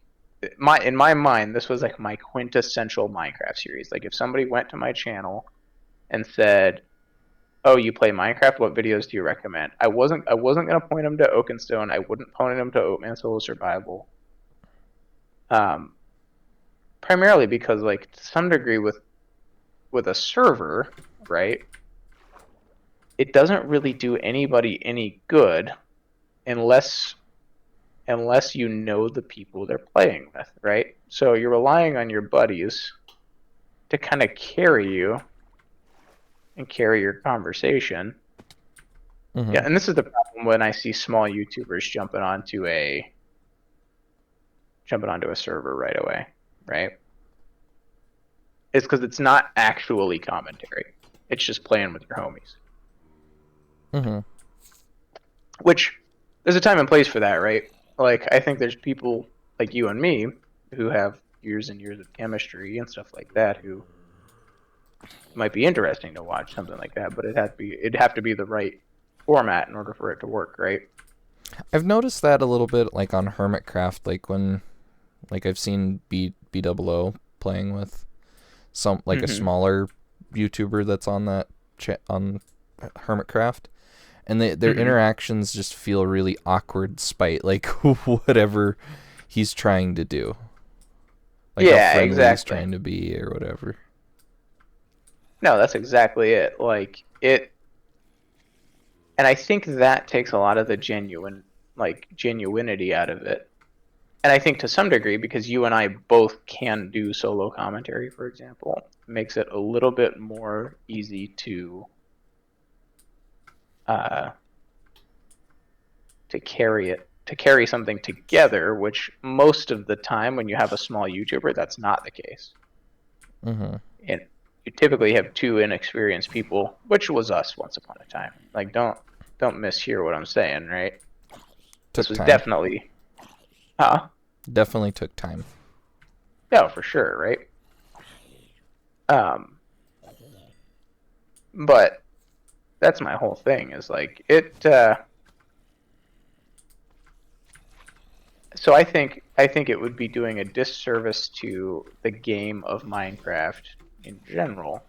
in my mind this was like my quintessential Minecraft series. Like if somebody went to my channel and said, "Oh, you play Minecraft? What videos do you recommend?" I wasn't gonna point them to Oakenstone. I wouldn't point them to Oatman Solo Survival. Um, Primarily because like to some degree with a server, right? It doesn't really do anybody any good unless you know the people they're playing with, right? So you're relying on your buddies to kind of carry you and carry your conversation. Mm-hmm. Yeah, and this is the problem when I see small YouTubers jumping onto a server right away, right? is because it's not actually commentary. It's just playing with your homies. Mm-hmm. Which there's a time and place for that, right? Like I think there's people like you and me who have years and years of chemistry and stuff like that who might be interesting to watch something like that, but it'd have to be the right format in order for it to work, right? I've noticed that a little bit, like on Hermitcraft, like when, like I've seen B00 playing with some like a smaller YouTuber that's on that on Hermitcraft, and their interactions just feel really awkward, despite like whatever he's trying to do, like how Yeah, friendly he's exactly. trying to be or whatever. No, that's exactly it. Like it, and I think that takes a lot of the genuinity out of it. And I think to some degree, because you and I both can do solo commentary, for example, makes it a little bit more easy uh, to carry something together. Which most of the time, when you have a small YouTuber, that's not the case. Mm-hmm. And you typically have two inexperienced people, which was us once upon a time. Like, don't mishear what I'm saying, right? This Took was time. definitely, Definitely took time. yeah, for sure, right? Um, but that's my whole thing is like it. So I think it would be doing a disservice to the game of Minecraft in general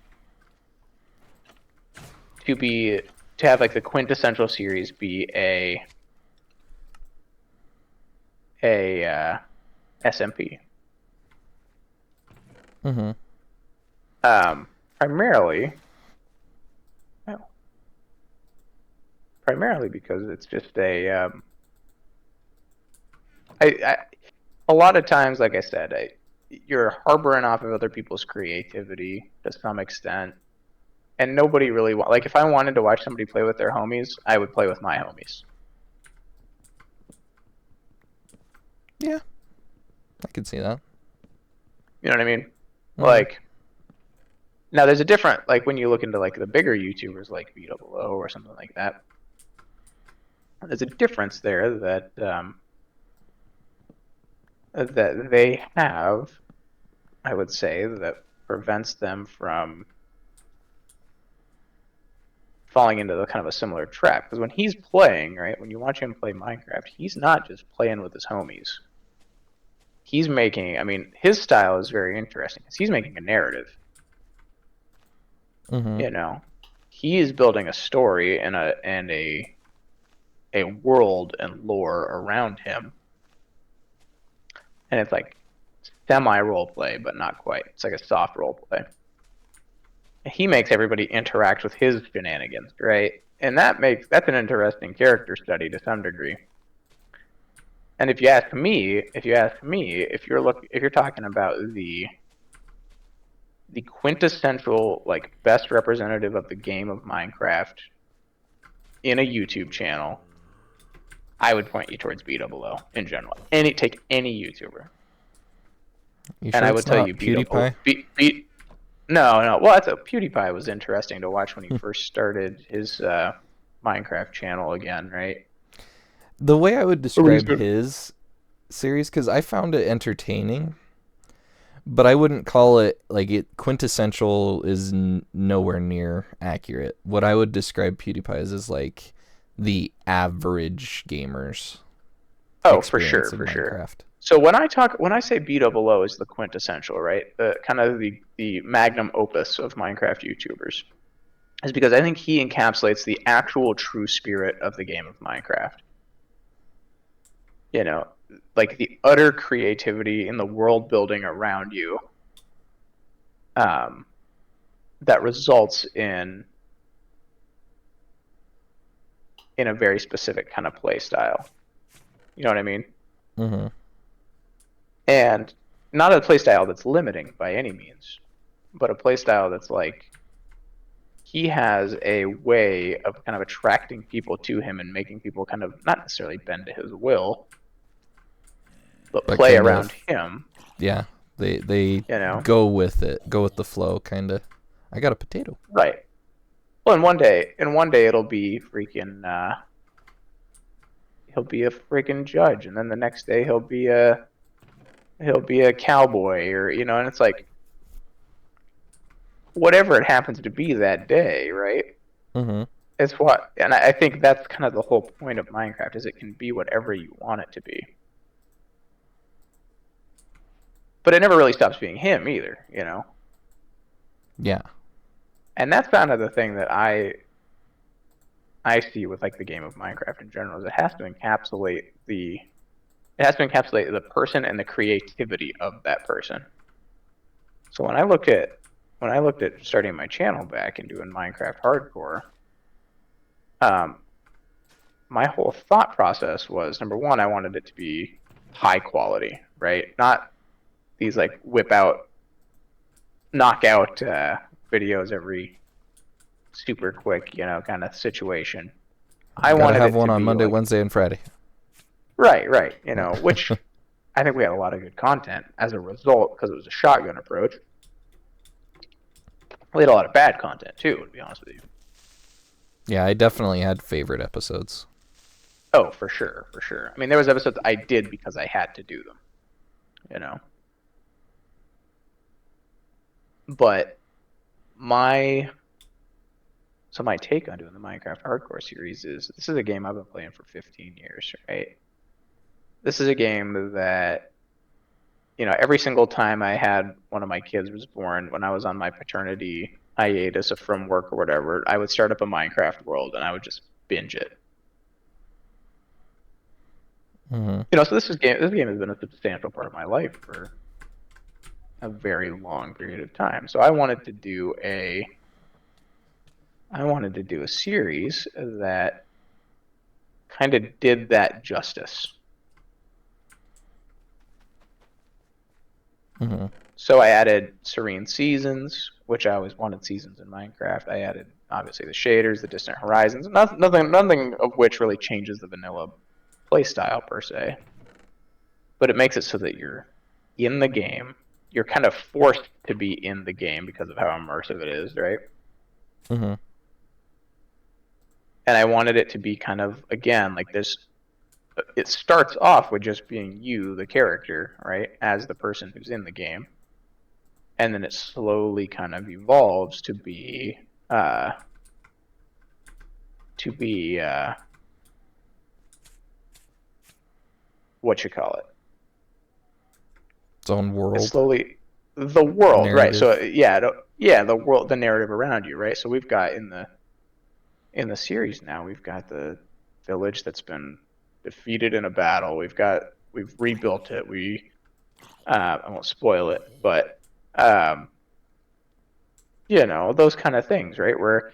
to have like the quintessential series be a SMP. Mm-hmm. Primarily, well, primarily because it's just a lot of times, like I said, you're harboring off of other people's creativity to some extent, and nobody really like if I wanted to watch somebody play with their homies, I would play with my homies. Yeah, I could see that. You know what I mean? Mm-hmm. Like now, there's a different like when you look into like the bigger YouTubers like B00 or something like that. There's a difference there that they have, I would say, that prevents them from falling into the kind of a similar trap. Because when he's playing, right, when you watch him play Minecraft, he's not just playing with his homies. He's making, I mean, his style is very interesting because he's making a narrative. Mm-hmm. You know, he is building a story and a world and lore around him, and it's like semi role play, but not quite. It's like a soft role play. He makes everybody interact with his shenanigans, right? And that's an interesting character study to some degree. And if you're talking about the quintessential like best representative of the game of Minecraft in a YouTube channel, I would point you towards B00 in general. Take any YouTuber, You and sure I it's would tell not you PewDiePie? No. Well, PewDiePie was interesting to watch when he first started his Minecraft channel again, right? The way I would describe his series, because I found it entertaining, but I wouldn't call it like it quintessential is nowhere near accurate. What I would describe PewDiePie as is like the average gamers Oh, for experience sure, of for sure. Minecraft. So when I say B00 is the quintessential, right? The kind of the magnum opus of Minecraft YouTubers is because I think he encapsulates the actual true spirit of the game of Minecraft. You know, like the utter creativity in the world building around you, um, that results in a very specific kind of play style. You know what I mean? Mm-hmm. And not a play style that's limiting by any means, but a play style that's like he has a way of kind of attracting people to him and making people kind of not necessarily bend to his will, but But play kind around of, him. yeah, They You know, go with it, go with the flow, kind of. I got a potato. right? Well, in one day it'll be freaking. He'll be a freaking judge, and then the next day he'll be a cowboy, or and it's like whatever it happens to be that day, right? Mm-hmm. It's what, and I think that's kind of the whole point of Minecraft is it can be whatever you want it to be. But it never really stops being him either. Yeah. And that's kind of the thing that I see with like the game of Minecraft in general is it has to encapsulate the person and the creativity of that person. So when I looked at starting my channel back and doing Minecraft hardcore, um, my whole thought process was number one, I wanted it to be high quality, right? Not these like knockout videos every super quick, kind of situation. I Gotta wanted have it to one on be Monday, like Wednesday, and Friday. right, Yeah. which I think we had a lot of good content as a result because it was a shotgun approach. We had a lot of bad content too, to be honest with you. Yeah, I definitely had favorite episodes. Oh, for sure, for sure. I mean, there was episodes I did because I had to do them, you know. But my my take on doing the Minecraft Hardcore series is this is a game I've been playing for 15 years, right? This is a game that every single time I had one of my kids was born, when I was on my paternity hiatus from work or whatever, I would start up a Minecraft world and I would just binge it. Mm-hmm. So this game has been a substantial part of my life for a very long period of time. So I wanted to do a series that kind of did that justice. Mm-hmm. So I added serene seasons, which I always wanted seasons in Minecraft. I added obviously the shaders, the distant horizons, nothing of which really changes the vanilla playstyle per se, but it makes it so that you're in the game. You're kind of forced to be in the game because of how immersive it is, right? Mm-hmm. And I wanted it to be kind of again like this. It starts off with just being you, the character, right, as the person who's in the game, and then it slowly kind of evolves to be uh, to be what you call it. Its own It's world, slowly the world, right? So narrative. yeah, the world, the narrative around you, right? So we've got in the series now, we've got the village that's been defeated in a battle. We've rebuilt it. I won't spoil it, but um, those kind of things, right? Where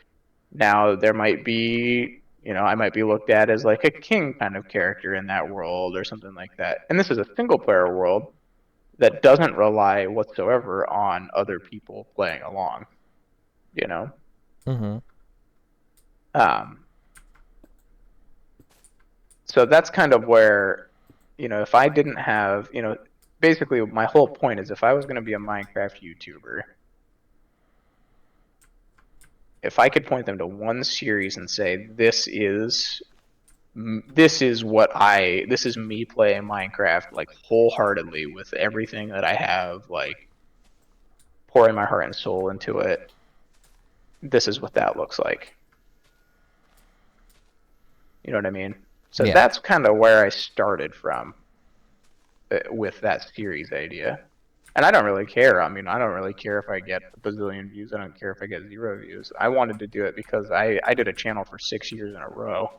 now there might be, I might be looked at as like a king kind of character in that world or something like that. And this is a single player world that doesn't rely whatsoever on other people playing along, you know? Mm-hmm. Um, so that's kind of where, if I didn't have, basically my whole point is if I was going to be a Minecraft YouTuber, if I could point them to one series and say this is me playing Minecraft like wholeheartedly with everything that I have, like pouring my heart and soul into it, this is what that looks like. You know what I mean? So Yeah. that's kind of where I started from with that series idea. And I don't really care. I mean, I don't really care if I get a bazillion views. I don't care if I get 0 views. I wanted to do it because I did a channel for 6 years in a row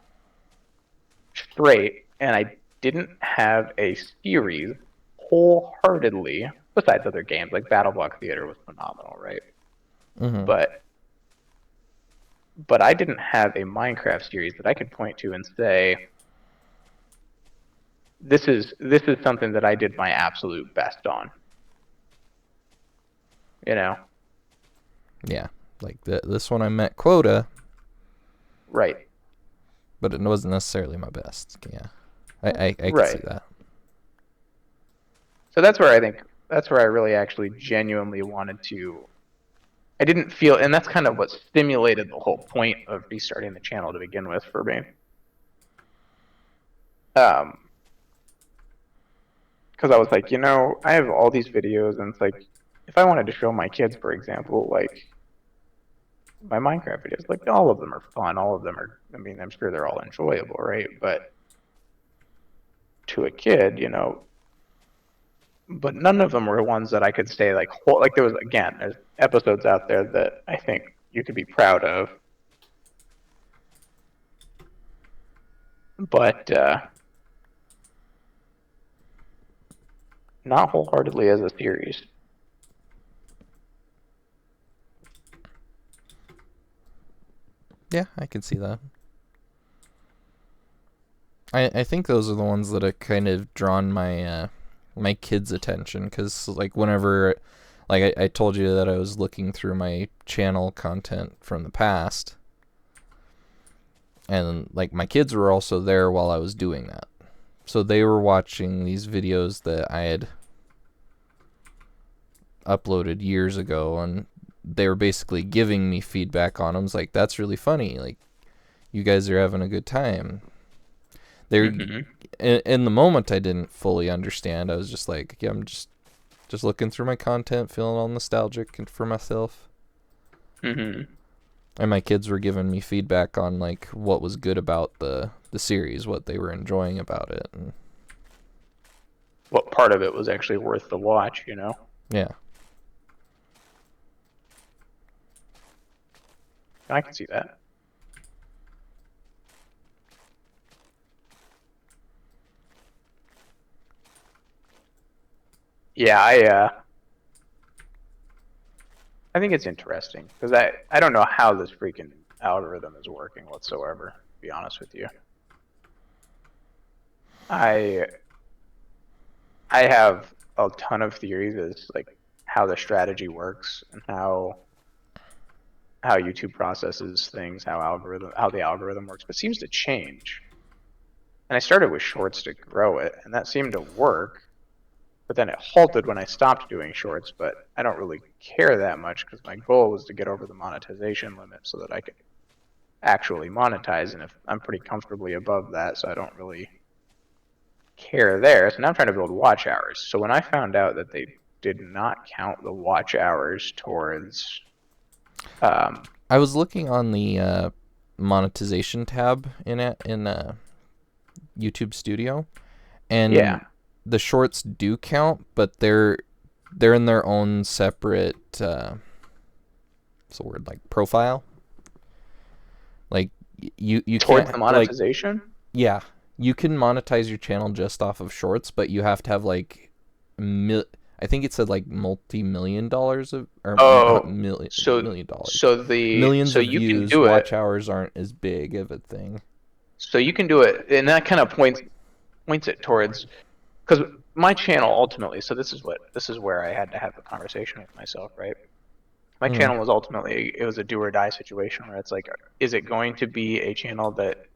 straight, and I didn't have a series wholeheartedly, besides other games, like Battle Block Theater was phenomenal, right? Mm-hmm. But I didn't have a Minecraft series that I could point to and say, this is something that I did my absolute best on. You know? Yeah. Like this one I met quota, Right. but it wasn't necessarily my best. Yeah. I can see Right. that. So that's where I think that's where I really actually genuinely wanted to. I didn't feel, and that's kind of what stimulated the whole point of restarting the channel to begin with for me. Because I was like, I have all these videos, and it's like, if I wanted to show my kids, for example, like my Minecraft videos, like all of them are fun, all of them are. I mean, I'm sure they're all enjoyable, right? But to a kid, but none of them were ones that I could say like there was, again, there's episodes out there that I think you could be proud of, but not wholeheartedly as a series. Yeah, I can see that. I think those are the ones that have kind of drawn my my kids' attention, because like whenever, like I told you that I was looking through my channel content from the past, and like my kids were also there while I was doing that, so they were watching these videos that I had uploaded years ago, and they were basically giving me feedback on them. It's like, that's really funny, like you guys are having a good time. They're in the moment I didn't fully understand. I was just like, yeah, I'm just looking through my content, feeling all nostalgic and for myself. And my kids were giving me feedback on like what was good about the series, what they were enjoying about it, and what part of it was actually worth the watch, Yeah. I can see that. Yeah, I think it's interesting because I don't know how this freaking algorithm is working whatsoever, to be honest with you. I have a ton of theories as like how the strategy works and how YouTube processes things, how the algorithm works, but it seems to change. And I started with shorts to grow it, and that seemed to work. But then it halted when I stopped doing shorts, but I don't really care that much because my goal was to get over the monetization limit so that I could actually monetize, and if I'm pretty comfortably above that, so I don't really care there. So now I'm trying to build watch hours. So when I found out that they did not count the watch hours towards I was looking on the monetization tab in YouTube Studio, and yeah, the shorts do count, but they're in their own separate what's the word, like profile. Like you towards can't the like, monetization. yeah, you can monetize your channel just off of shorts, but you have to have like I think it said like multi-million dollars of, or not Oh, million dollars, so the millions so of you can views. do it. Watch hours aren't as big of a thing. So you can do it, and that kind of points it towards, because my channel ultimately. So this is where I had to have a conversation with myself, right? My Mm-hmm. channel was ultimately, it was a do or die situation where it's like, is it going to be a channel that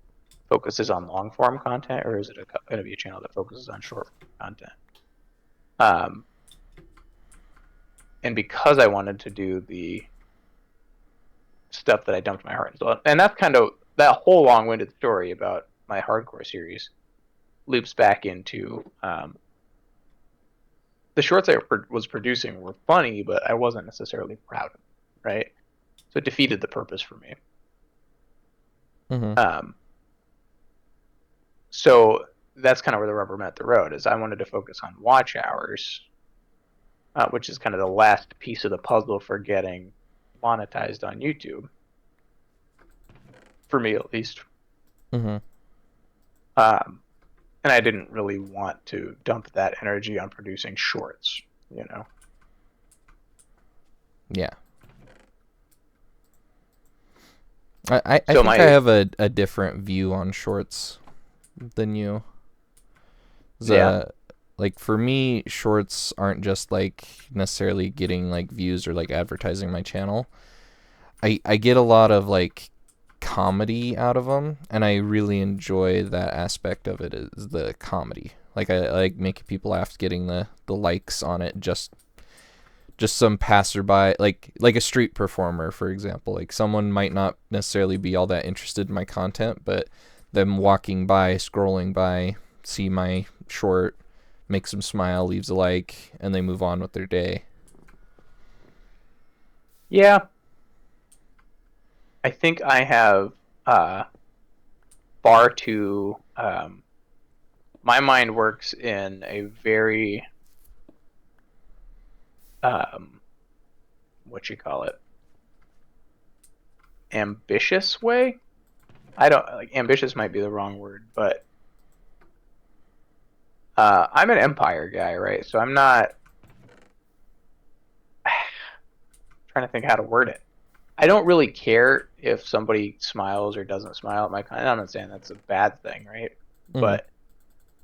focuses on long form content, or is it going to be a channel that focuses on short form content? And because I wanted to do the stuff that I dumped my heart into, and that's kind of that whole long-winded story about my hardcore series loops back into the shorts I was producing were funny, but I wasn't necessarily proud of them, right? So it defeated the purpose for me. Mm-hmm. So that's kind of where the rubber met the road. Is I wanted to focus on watch hours, which is kind of the last piece of the puzzle for getting monetized on YouTube, for me at least. Mm-hmm. And I didn't really want to dump that energy on producing shorts, Yeah. I So think I have a different view on shorts than you. Yeah. Like for me, shorts aren't just like necessarily getting like views or like advertising my channel. I get a lot of like comedy out of them, and I really enjoy that aspect of it, is the comedy. Like I like making people laugh, getting the likes on it, just some passerby, like a street performer, for example. Like someone might not necessarily be all that interested in my content, but them walking by, scrolling by, see my short, makes them smile, leaves a like, and they move on with their day. Yeah, I think I have far too. My mind works in a very what you call it, ambitious way. I don't like ambitious might be the wrong word, but I'm an Empire guy, right? So I'm not trying to think how to word it. I don't really care if somebody smiles or doesn't smile at my content. I'm not saying that's a bad thing, right? Mm-hmm. But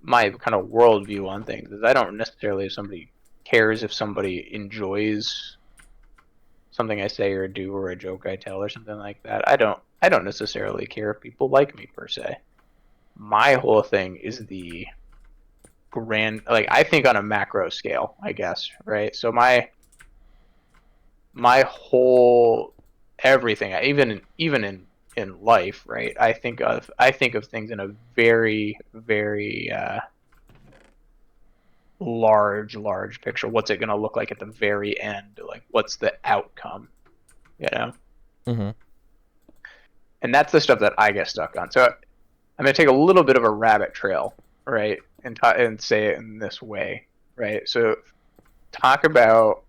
my kind of worldview on things is I don't necessarily if somebody cares if somebody enjoys something I say or do or a joke I tell or something like that. I don't necessarily care if people like me per se. My whole thing is the grand like I think on a macro scale, I guess, right? So my whole everything, even in life, right? I think of things in a very large picture. What's it going to look like at the very end? Like what's the outcome, you know? Mm-hmm. And that's the stuff that I get stuck on. So I'm going to take a little bit of a rabbit trail, right? And say it in this way, right? So talk about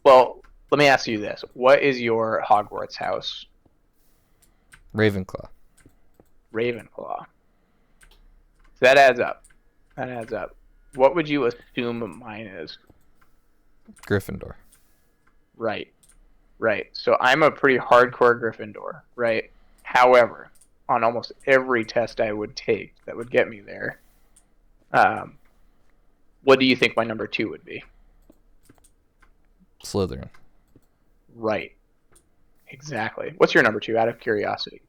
well, let me ask you this. What is your Hogwarts house? Ravenclaw. Ravenclaw. So that adds up. That adds up. What would you assume mine is? Gryffindor. Right. Right. So I'm a pretty hardcore Gryffindor, right? However, on almost every test I would take that would get me there, um, what do you think my number two would be? Slytherin. Right. Exactly. What's your number two out of curiosity?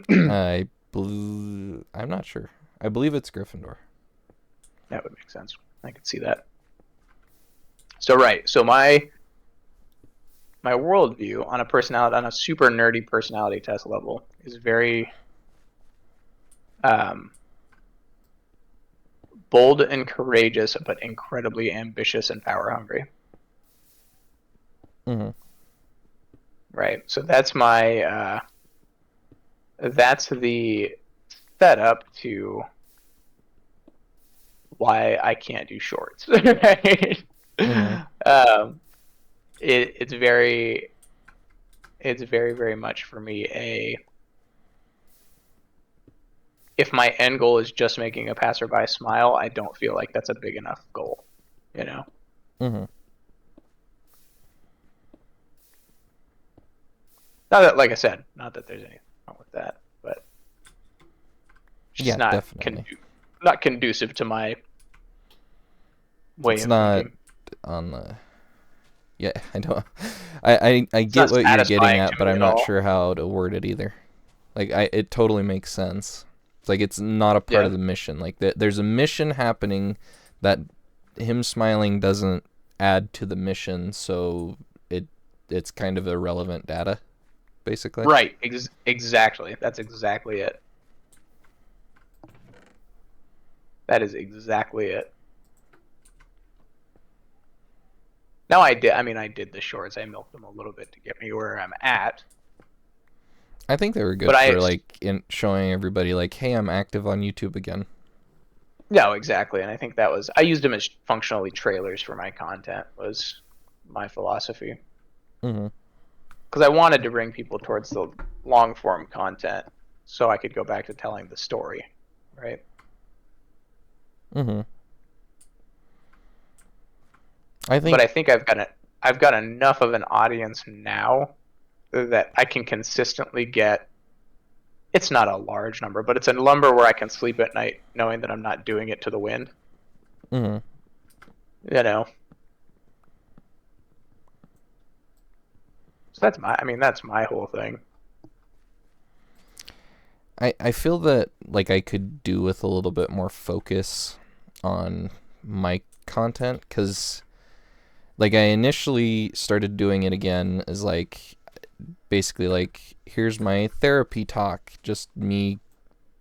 I'm not sure. I believe it's Gryffindor. That would make sense. I could see that. So right. So my worldview on a personality on a super nerdy personality test level is very um, bold and courageous, but incredibly ambitious and power hungry. Mm-hmm. Right. So that's the setup to why I can't do shorts. Right? Mm-hmm. Um, it's very much for me a if my end goal is just making a passerby smile, I don't feel like that's a big enough goal, you know. Mm-hmm. Not that, like I said, not that there's anything wrong with that, but it's just Yeah, not definitely. not conducive to my way It's of not thinking. on the. Yeah, I don't. I It's get not what you're getting satisfying at, to but me I'm at not all. sure how to word it either. Like it totally makes sense. It's like it's not a part Yeah. of the mission. Like there's a mission happening that him smiling doesn't add to the mission, so it's kind of irrelevant data, basically. Right. Exactly. That's exactly it. That is exactly it. Now I did. I mean, I did the shorts. I milked them a little bit to get me where I'm at. I think they were But good for like in showing everybody like, hey, I'm active on YouTube again. no, exactly. And I think that was I used them as functionally trailers for my content was my philosophy Mm-hmm. because I wanted to bring people towards the long form content so I could go back to telling the story, right? Mm-hmm. I But think I think I've got enough of an audience now that I can consistently get. It's not a large number, but it's a number where I can sleep at night knowing that I'm not doing it to the wind. mm-hmm. You know, so that's my. I mean, that's my whole thing. I feel that like I could do with a little bit more focus on my content, because like I initially started doing it again as like basically like, here's my therapy talk, just me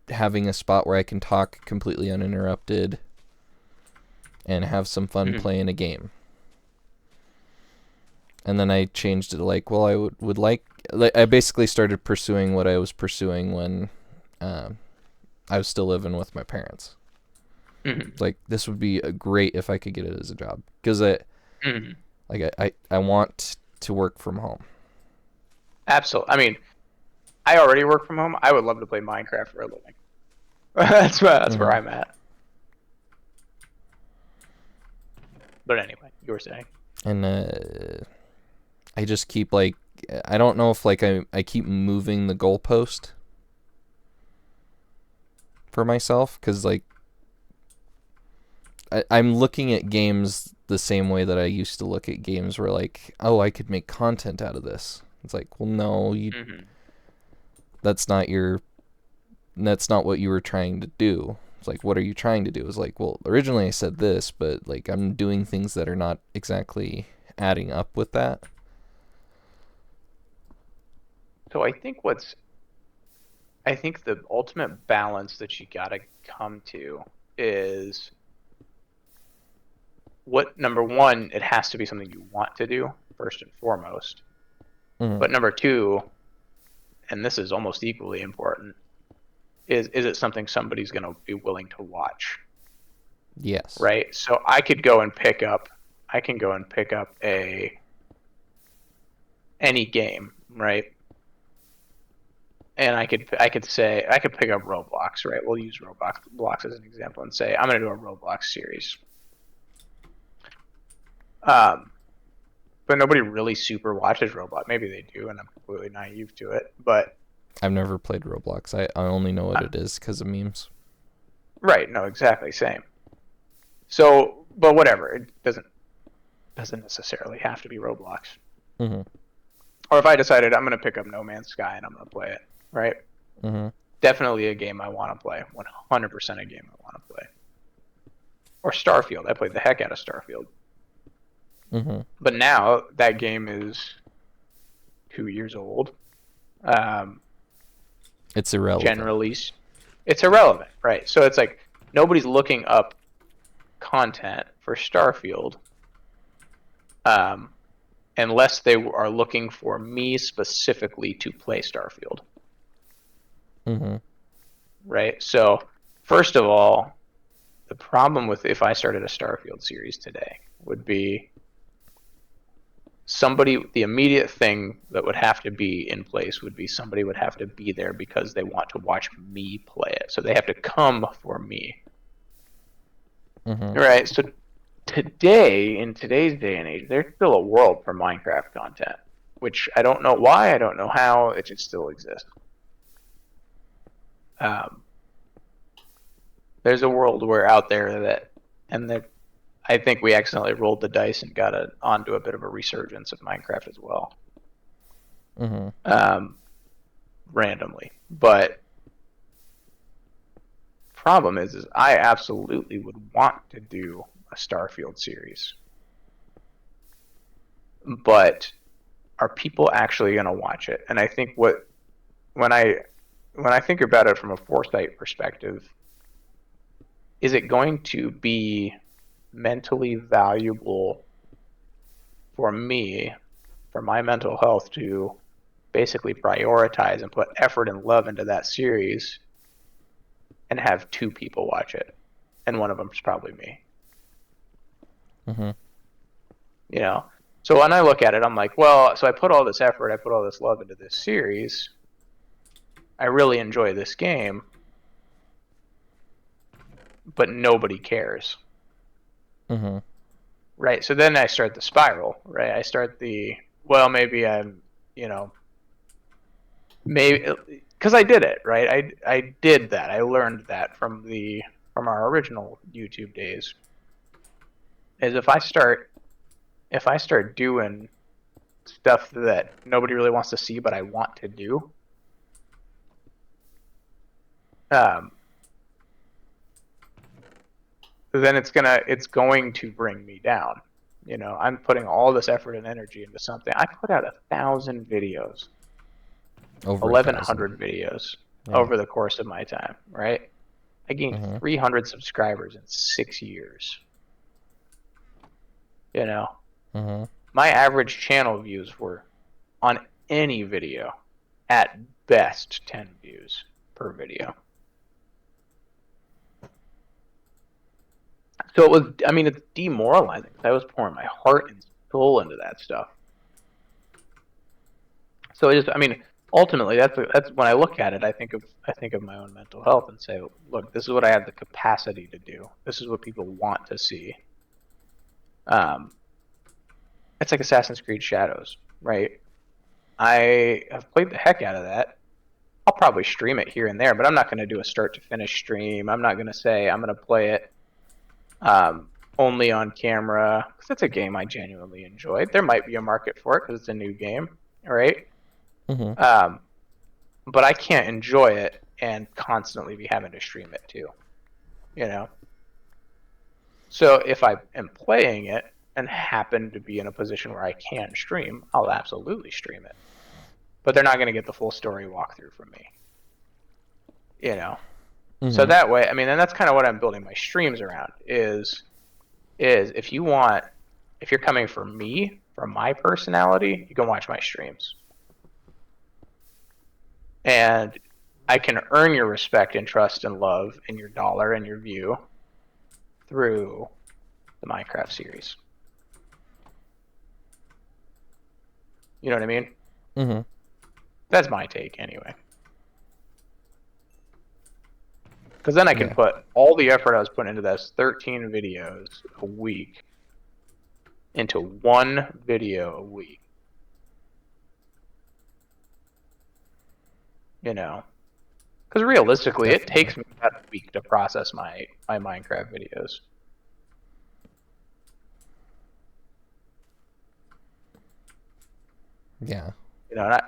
having a spot where I can talk completely uninterrupted and have some fun playing a game. And then I changed it to like, well, I would like I basically started pursuing what I was pursuing when I was still living with my parents. Like, this would be great if I could get it as a job, because I want to work from home. Absolutely. I mean, I already work from home. I would love to play Minecraft for a living. That's where I'm at. But anyway, you were saying. And I just keep like, I don't know if like I keep moving the goalpost for myself, because like I'm looking at games the same way that I used to look at games, where like, oh, I could make content out of this. It's like, well, no, that's not what you were trying to do. It's like, what are you trying to do? It's like, well, originally I said this, but like I'm doing things that are not exactly adding up with that. So I think the ultimate balance that you gotta come to is, what, number one, it has to be something you want to do first and foremost. But number two, and this is almost equally important, is it something somebody's going to be willing to watch? Yes. Right? So I can go and pick up any game, right? And I could pick up Roblox, right? We'll use Roblox as an example and say I'm going to do a Roblox series. But nobody really super watches Roblox. Maybe they do, and I'm completely naive to it. But I've never played Roblox. I only know what it is because of memes. Right. No, exactly. Same. So, but whatever. It doesn't necessarily have to be Roblox. Or if I decided I'm going to pick up No Man's Sky and I'm going to play it, right? Definitely a game I want to play. 100% a game I want to play. Or Starfield. I played the heck out of Starfield. But now that game is 2 years old. It's irrelevant. Generally, it's irrelevant, right? So it's like nobody's looking up content for Starfield, unless they are looking for me specifically to play Starfield. Right? So, first of all, the problem with if I started a Starfield series today would be the immediate thing that would have to be in place would be somebody would have to be there because they want to watch me play it. So they have to come for me. Right? So today, in today's day and age, there's still a world for Minecraft content, which I don't know why, I don't know how, it just still exists. There's a world where out there that I think we accidentally rolled the dice and got onto a bit of a resurgence of Minecraft as well. Randomly. But problem is I absolutely would want to do a Starfield series. But are people actually going to watch it? And I think when I think about it from a foresight perspective, is it going to be mentally valuable for me, for my mental health, to basically prioritize and put effort and love into that series and have 2 people watch it, and one of them is probably me? You know, so when I look at it, I'm like, well, so I put all this effort, I put all this love into this series, I really enjoy this game, but nobody cares. Right, so then I start the spiral, right? I start well, maybe I'm, maybe, because I did it, right? I did that. I learned that from our original YouTube days. Is if I start doing stuff that nobody really wants to see, but I want to do, um, then it's going to bring me down. You know, I'm putting all this effort and energy into something. I put out 1,000 videos, Over 1,100 1,000. videos Yeah. over the course of my time, right? I gained 300 subscribers in 6 years. You know, my average channel views were on any video at best 10 views per video. So it was, I mean, it's demoralizing because I was pouring my heart and soul into that stuff. So it just, I mean, ultimately, that's when I look at it, I think of my own mental health and say, look, this is what I have the capacity to do. This is what people want to see. It's like Assassin's Creed Shadows, right? I have played the heck out of that. I'll probably stream it here and there, but I'm not going to do a start to finish stream. I'm not going to say I'm going to play it only on camera because it's a game I genuinely enjoyed. There might be a market for it because it's a new game, right? But I can't enjoy it and constantly be having to stream it too, you know? So if I am playing it and happen to be in a position where I can stream, I'll absolutely stream it. But they're not going to get the full story walkthrough from me, you know? So that way, I mean, and that's kind of what I'm building my streams around is if you're coming for me, for my personality, you can watch my streams. And I can earn your respect and trust and love and your dollar and your view through the Minecraft series. You know what I mean? That's my take anyway. Because then I can put all the effort I was putting into those 13 videos a week into one video a week. You know? Because realistically, it takes me about a week to process my Minecraft videos. Yeah. You know, and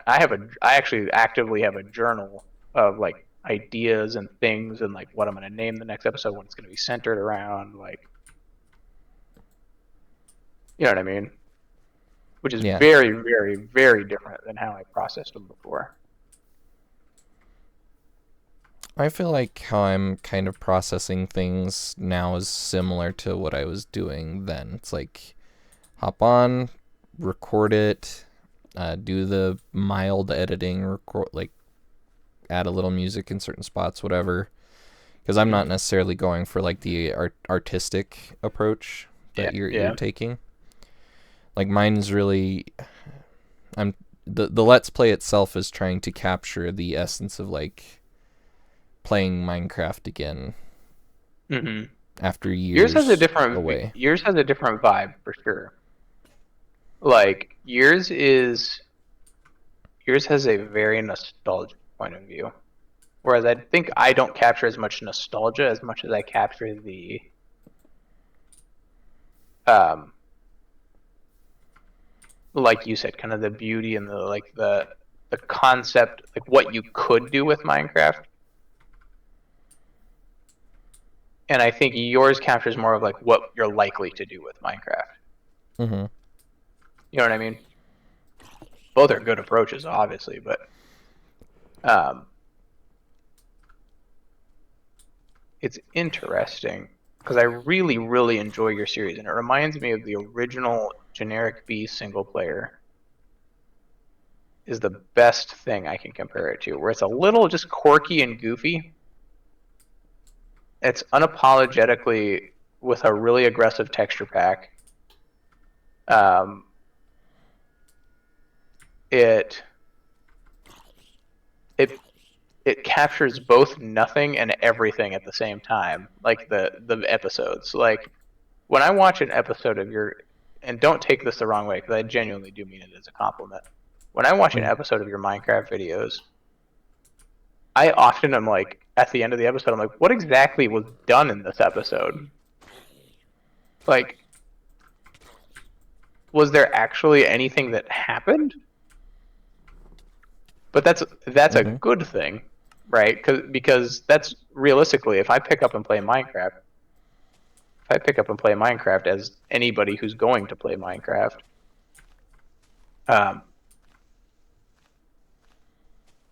I actually actively have a journal of like ideas and things and like what I'm going to name the next episode, what it's going to be centered around, like, you know what I mean? Which is very, very, very different than how I processed them before. I feel like how I'm kind of processing things now is similar to what I was doing then. It's like hop on, record it, do the mild editing, record, like add a little music in certain spots, whatever. Because I'm not necessarily going for like the artistic approach that you're taking. Like mine's really, the Let's Play itself is trying to capture the essence of like playing Minecraft again after years away. Yours has a different vibe for sure. Like yours has a very nostalgic point of view, whereas I think I don't capture as much nostalgia as much as I capture the like you said, kind of the beauty and the concept, like what you could do with Minecraft. And I think yours captures more of like what you're likely to do with Minecraft. You know what I mean? Both are good approaches, obviously, but it's interesting because I really, really enjoy your series, and it reminds me of the original generic B single player. Is the best thing I can compare it to, where it's a little just quirky and goofy. It's unapologetically with a really aggressive texture pack. It captures both nothing and everything at the same time, like the episodes. Like when I watch an episode of your, and don't take this the wrong way because I genuinely do mean it as a compliment. When I watch an episode of your Minecraft videos, I often am like, at the end of the episode, I'm like, what exactly was done in this episode? Like, was there actually anything that happened? But that's a good thing right? Because that's realistically, if I pick up and play Minecraft, if I pick up and play Minecraft as anybody who's going to play Minecraft, um,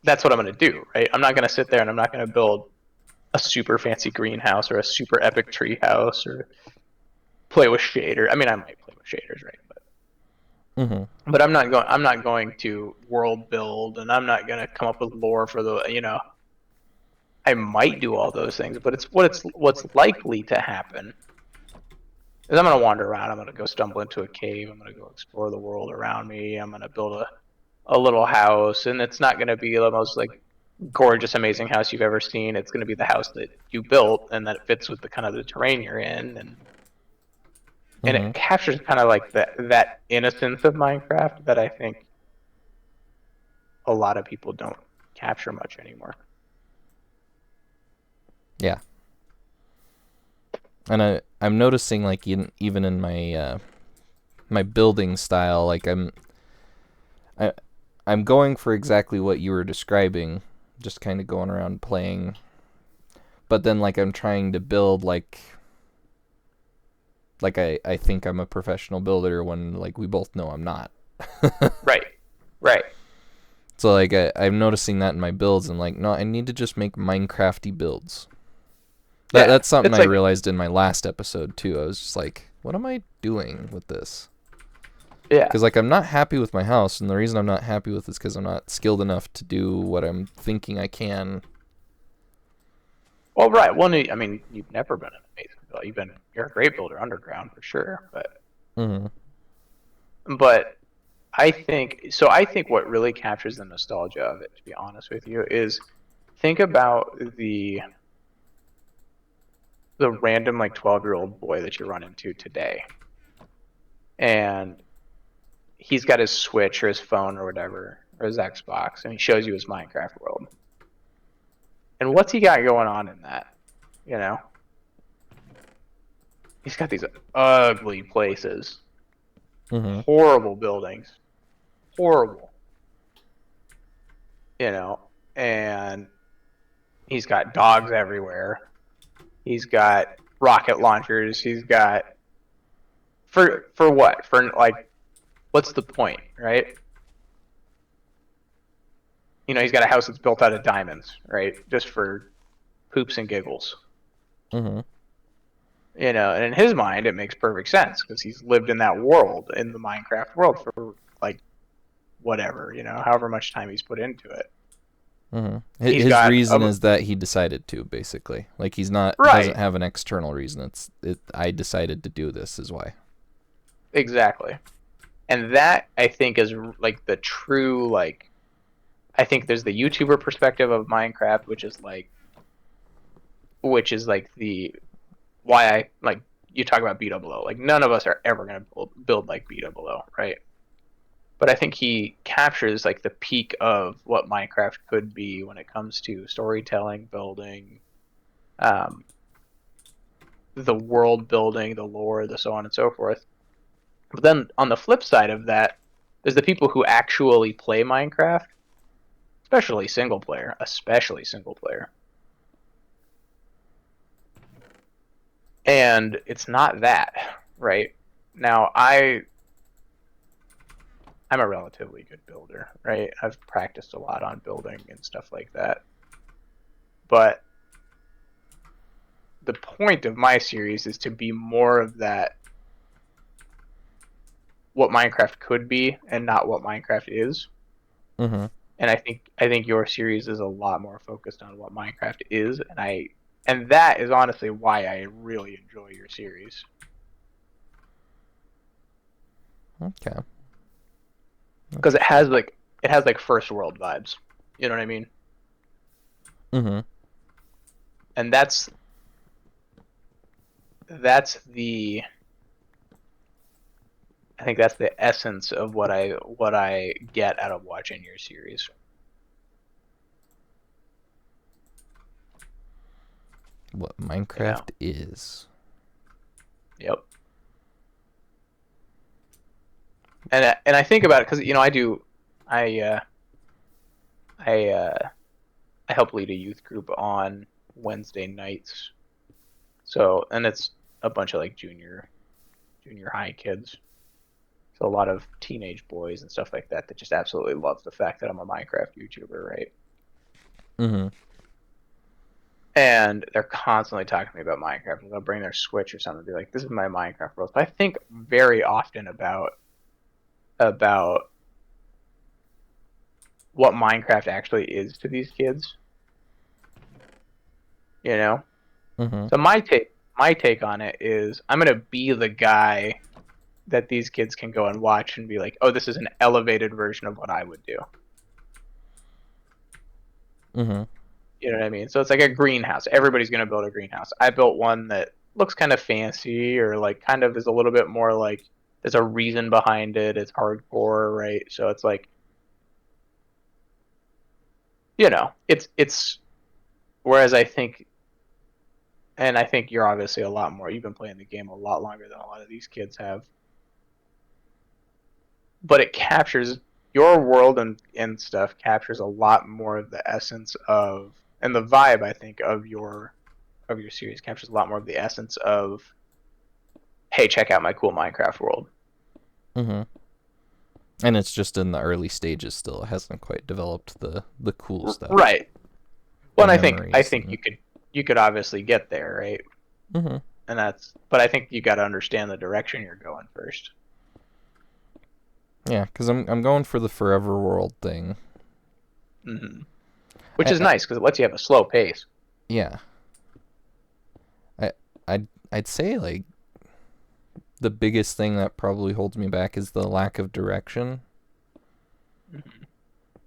that's what I'm going to do, right? I'm not going to sit there and I'm not going to build a super fancy greenhouse or a super epic tree house or play with shader. I mean, I might play with shaders, right? But I'm not going to world build, and I'm not going to come up with lore for the. I might do all those things, but what's likely to happen is I'm going to wander around. I'm going to go stumble into a cave. I'm going to go explore the world around me. I'm going to build a little house, and it's not going to be the most like gorgeous, amazing house you've ever seen. It's going to be the house that you built and that it fits with the kind of the terrain you're in, and it captures kind of like that innocence of Minecraft that I think a lot of people don't capture much anymore. Yeah. And I'm noticing like even in my my building style, like I'm going for exactly what you were describing, just kind of going around playing. But then like I'm trying to build like I think I'm a professional builder when like we both know I'm not. Right. Right. So like I'm noticing that in my builds and like no, I need to just make Minecrafty builds. That's something I realized in my last episode too. I was just like, what am I doing with this? Yeah. Because like I'm not happy with my house, and the reason I'm not happy with it is because I'm not skilled enough to do what I'm thinking I can. Well, right. Well, I mean, you've never been an amazing builder. You're a great builder underground for sure, but I think so. I think what really captures the nostalgia of it, to be honest with you, is think about the random like 12-year-old boy that you run into today, and he's got his Switch or his phone or whatever or his Xbox, and he shows you his Minecraft world. And what's he got going on in that? You know, he's got these ugly places, horrible buildings, horrible. And he's got dogs everywhere. He's got rocket launchers. He's got for what? For like, what's the point, right? He's got a house that's built out of diamonds, right? Just for poops and giggles. And in his mind, it makes perfect sense because he's lived in that world, in the Minecraft world, for like whatever, however much time he's put into it. His reason is that he decided to, basically. Like he's not doesn't have an external reason. I decided to do this is why. Exactly. And that I think is like the true like I think there's the YouTuber perspective of Minecraft, which is like the why I like you talk about B00. Like none of us are ever gonna build like B00, right? But I think he captures like the peak of what Minecraft could be when it comes to storytelling, building, the world building, the lore, the so on and so forth. But then on the flip side of that, there's the people who actually play Minecraft, especially single player. And it's not that, right? Now I'm a relatively good builder, right? I've practiced a lot on building and stuff like that. But the point of my series is to be more of that, what Minecraft could be and not what Minecraft is. And I think your series is a lot more focused on what Minecraft is, and that is honestly why I really enjoy your series. Okay. Because it has like first world vibes. You know what I mean? And that's the I think that's the essence of what I get out of watching your series. What Minecraft is. Yep. And I think about it because I I help lead a youth group on Wednesday nights. So, and it's a bunch of like junior high kids. So a lot of teenage boys and stuff like that just absolutely love the fact that I'm a Minecraft YouTuber, right? Mm-hmm. And they're constantly talking to me about Minecraft. And they'll bring their Switch or something and be like, "This is my Minecraft world." But I think very often about what Minecraft actually is to these kids. You know? Mm-hmm. So my take on it is I'm gonna be the guy that these kids can go and watch and be like, "Oh, this is an elevated version of what I would do." Mm-hmm. You know what I mean? So it's like a greenhouse. Everybody's gonna build a greenhouse. I built one that looks kind of fancy or like kind of is a little bit more like there's a reason behind it. It's hardcore, right? So it's like, it's whereas I think you're obviously a lot more. You've been playing the game a lot longer than a lot of these kids have. But it captures your world and stuff captures a lot more of the essence of and the vibe, I think, of your series captures a lot more of the essence of, hey, check out my cool Minecraft world. Mm-hmm. And it's just in the early stages still. It hasn't quite developed the cool stuff. Right. The Well, and I memories. think you could obviously get there, right? Mm-hmm. And but I think you got to understand the direction you're going first. Yeah, because I'm going for the forever world thing. Hmm. Which is I nice because it lets you have a slow pace. yeah. I I'd say like the biggest thing that probably holds me back is the lack of direction, Mm-hmm.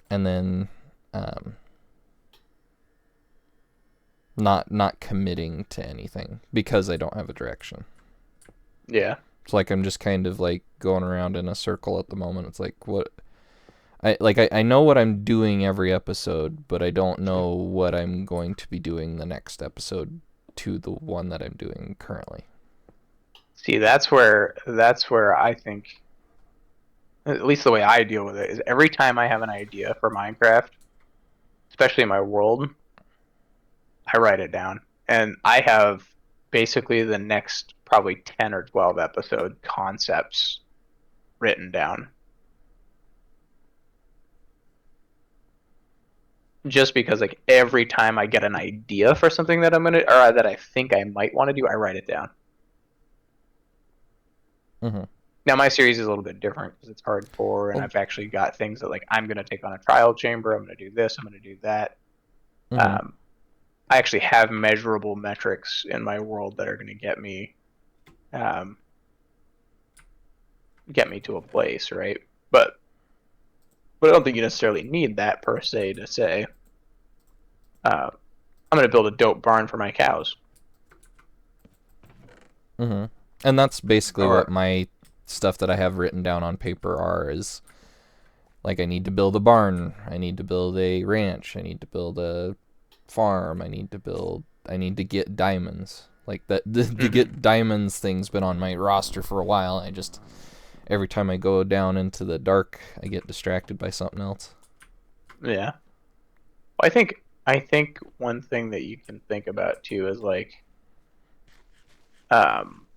and then um, not committing to anything because I don't have a direction. Yeah. It's like I'm just kind of like going around in a circle at the moment. It's like I know what I'm doing every episode, but I don't know what I'm going to be doing the next episode to the one that I'm doing currently. See, that's where I think, at least the way I deal with it, is every time I have an idea for Minecraft, especially my world, I write it down. And I have basically the next probably 10 or 12 episode concepts written down. Just because like every time I get an idea for something that I'm gonna or that I think I might want to do, I write it down. Mm-hmm. Now my series is a little bit different because it's hardcore, and Well, I've actually got things that like I'm gonna take on a trial chamber. I'm gonna do this. I'm gonna do that. mm-hmm. Um, I actually have measurable metrics in my world that are gonna um, get me to a place, right? But I don't think you necessarily need that per se to say I'm gonna build a dope barn for my cows. Mm-hmm. And that's basically what Or my stuff that I have written down on paper are is like I need to build a barn, I need to build a ranch, I need to build a farm, I need to get diamonds. Like that the get diamonds thing's been on my roster for a while. I just every time I go down into the dark, I get distracted by something else. yeah. Well, I think one thing that you can think about too is like, um,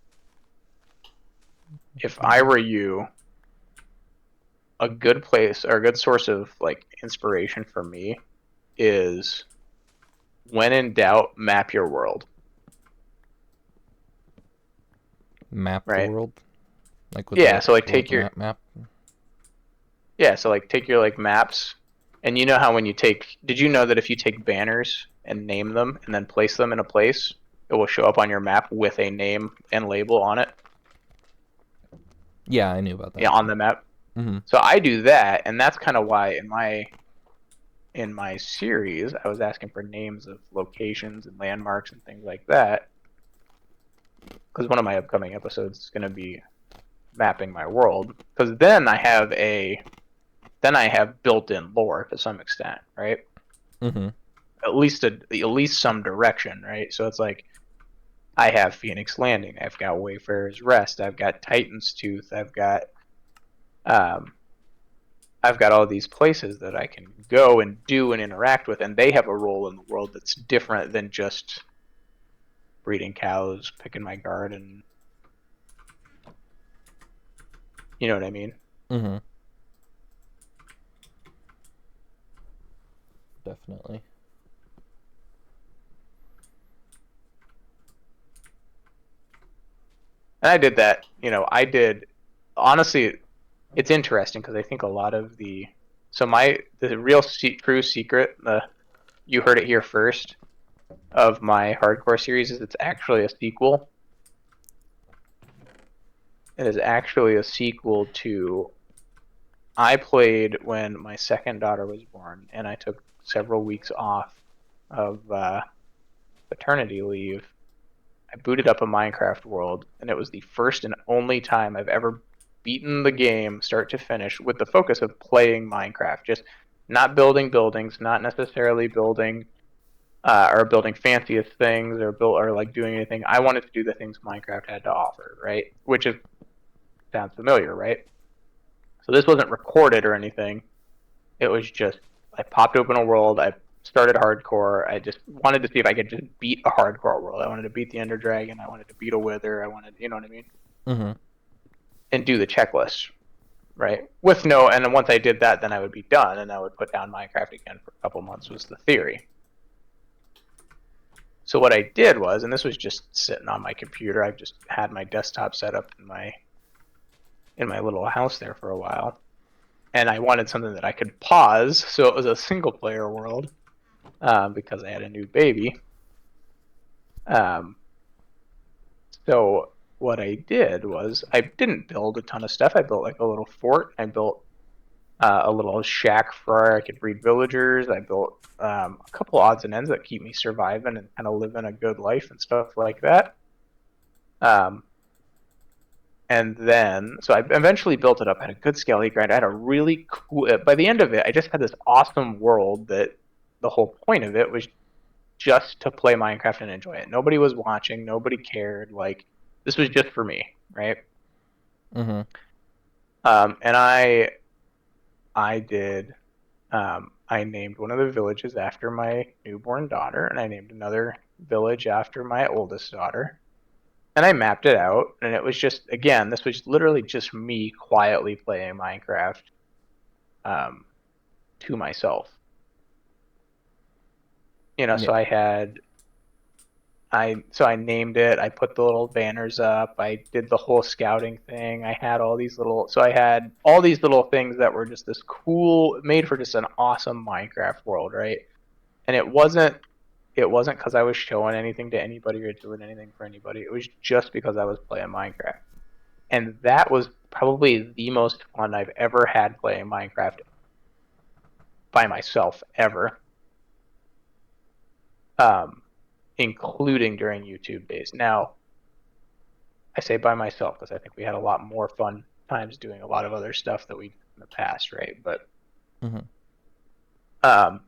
if I were you, a good place or a good source of like inspiration for me is when in doubt, map your world, Map the right? world, like with Yeah, the so like world map. so like take your like maps, and you know how when you take, did you know that if you take banners and name them and then place them in a place, it will show up on your map with a name and label on it, Yeah, I knew about yeah, that. on the map. Mm-hmm. So I do that, and that's kind of why in my series I was asking for names of locations and landmarks and things like that, because one of my upcoming episodes is going to be mapping my world. Because then I have built-in lore to some extent, right? Mm-hmm. At least some direction, right? So it's like I have Phoenix Landing, I've got Wayfarer's Rest, I've got Titan's Tooth, I've got um, I've got all these places that I can go and do and interact with, and they have a role in the world that's different than just breeding cows, picking my garden. You know what I mean? Mm-hmm. Definitely. And I did that. I did. Honestly, it's interesting because I think a lot of the real true secret, you heard it here first, of my hardcore series is it's actually a sequel. It is actually a sequel to I played when my second daughter was born, and I took several weeks off of paternity leave. I booted up a Minecraft world, and it was the first and only time I've ever beaten the game start to finish with the focus of playing Minecraft. Just not building buildings, not necessarily building or building fanciest things or like doing anything. I wanted to do the things Minecraft had to offer, right? Which sounds familiar, right? So this wasn't recorded or anything. It was just I popped open a world. I started hardcore. I just wanted to see if I could just beat a hardcore world. I wanted to beat the Ender Dragon. I wanted to beat a Wither. I wanted, you know what I mean, Mm-hmm. and do the checklist, right? With no, and then once I did that, then I would be done, and I would put down Minecraft again for a couple months. Was the theory. So what I did was, and this was just sitting on my computer. I just had my desktop set up in my little house there for a while, and I wanted something that I could pause. So it was a single player world because I had a new baby. Um, so what I did was I didn't build a ton of stuff. I built like a little fort. I built a little shack for I could breed villagers. I built a couple odds and ends that keep me surviving and kind of living a good life and stuff like that. Um, and then, so I eventually built it up. I had a good skelly grind. I had a really cool. By the end of it, I just had this awesome world that the whole point of it was just to play Minecraft and enjoy it. Nobody was watching. Nobody cared. Like this was just for me, right? Mm-hmm. And I did. I named one of the villages after my newborn daughter, and I named another village after my oldest daughter. And I mapped it out, and it was just again, this was literally just me quietly playing Minecraft um, to myself. Yeah. So I named it. I put the little banners up. I did the whole scouting thing. I had all these little things that were just this cool, made for just an awesome Minecraft world, right? And it wasn't because I was showing anything to anybody or doing anything for anybody. It was just because I was playing Minecraft. And that was probably the most fun I've ever had playing Minecraft by myself ever. Um, Including during YouTube days. Now, I say by myself because I think we had a lot more fun times doing a lot of other stuff that we did in the past, right? But Mm-hmm. um,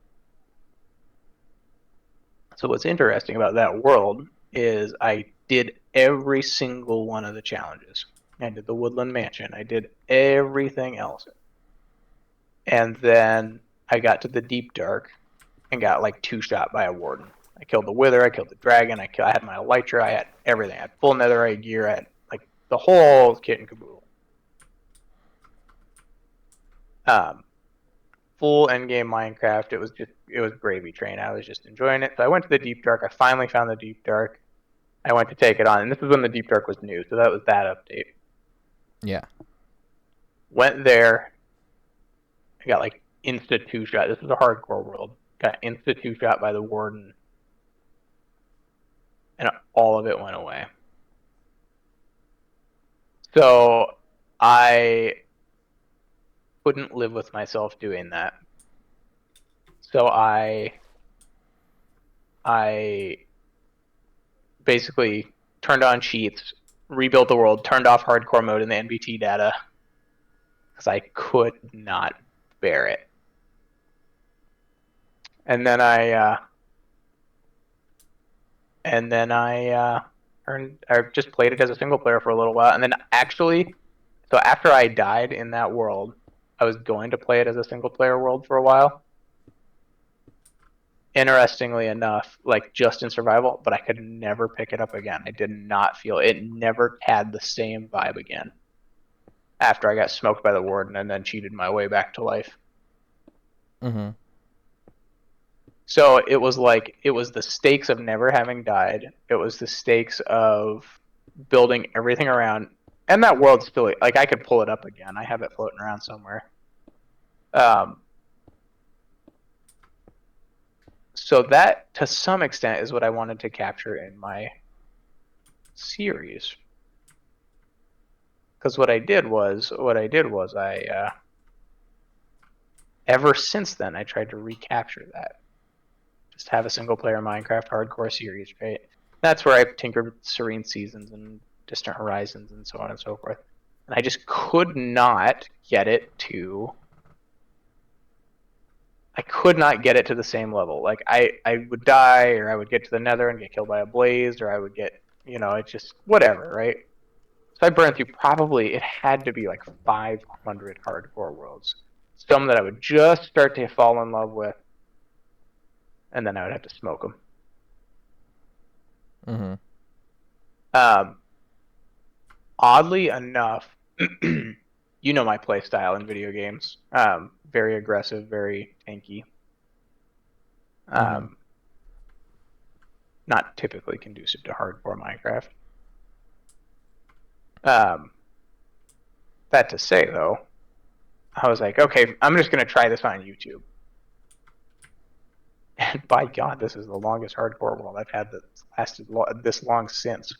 so what's interesting about that world is I did every single one of the challenges. I did the Woodland Mansion. I did everything else, and then I got to the Deep Dark and got like two shot by a warden. I killed the Wither. I killed the dragon. I had my elytra. I had everything. I had full netherite gear. I had like the whole kit and caboodle. Um, Full endgame Minecraft. It was gravy train. I was just enjoying it. So I went to the Deep Dark. I finally found the Deep Dark. I went to take it on, and this was when the Deep Dark was new, so that was that update. Yeah. Went there. I got like insta two shot. This is a hardcore world. Got insta two shot by the warden, and all of it went away. So I couldn't live with myself doing that. So I basically turned on cheats, rebuilt the world, turned off hardcore mode in the NBT data because I could not bear it. And then I just played it as a single player for a little while, and then actually, so after I died in that world, I was going to play it as a single player world for a while. Interestingly enough, like just in survival, but I could never pick it up again. I did not feel it never had the same vibe again after I got smoked by the warden and then cheated my way back to life. Mm-hmm. So it was like it was the stakes of never having died. It was the stakes of building everything around, and that world's still like I could pull it up again. I have it floating around somewhere. So that to some extent is what I wanted to capture in my series. Because what I did was I ever since then I tried to recapture that. Just have a single player Minecraft hardcore series, right? That's where I tinkered with Serene Seasons and Distant Horizons and so on and so forth. And I just could not get it to the same level. Like I would die, or I would get to the nether and get killed by a blaze, or I would get, it's just whatever, right? So I burned through probably, it had to be like 500 hardcore worlds. Some that I would just start to fall in love with, and then I would have to smoke them. Oddly enough, you know my play style in video games. Very aggressive, very tanky. Not typically conducive to hardcore Minecraft. That to say, though, I was like, okay, I'm just going to try this on YouTube. And by God, this is the longest hardcore world I've had that lasted this long since.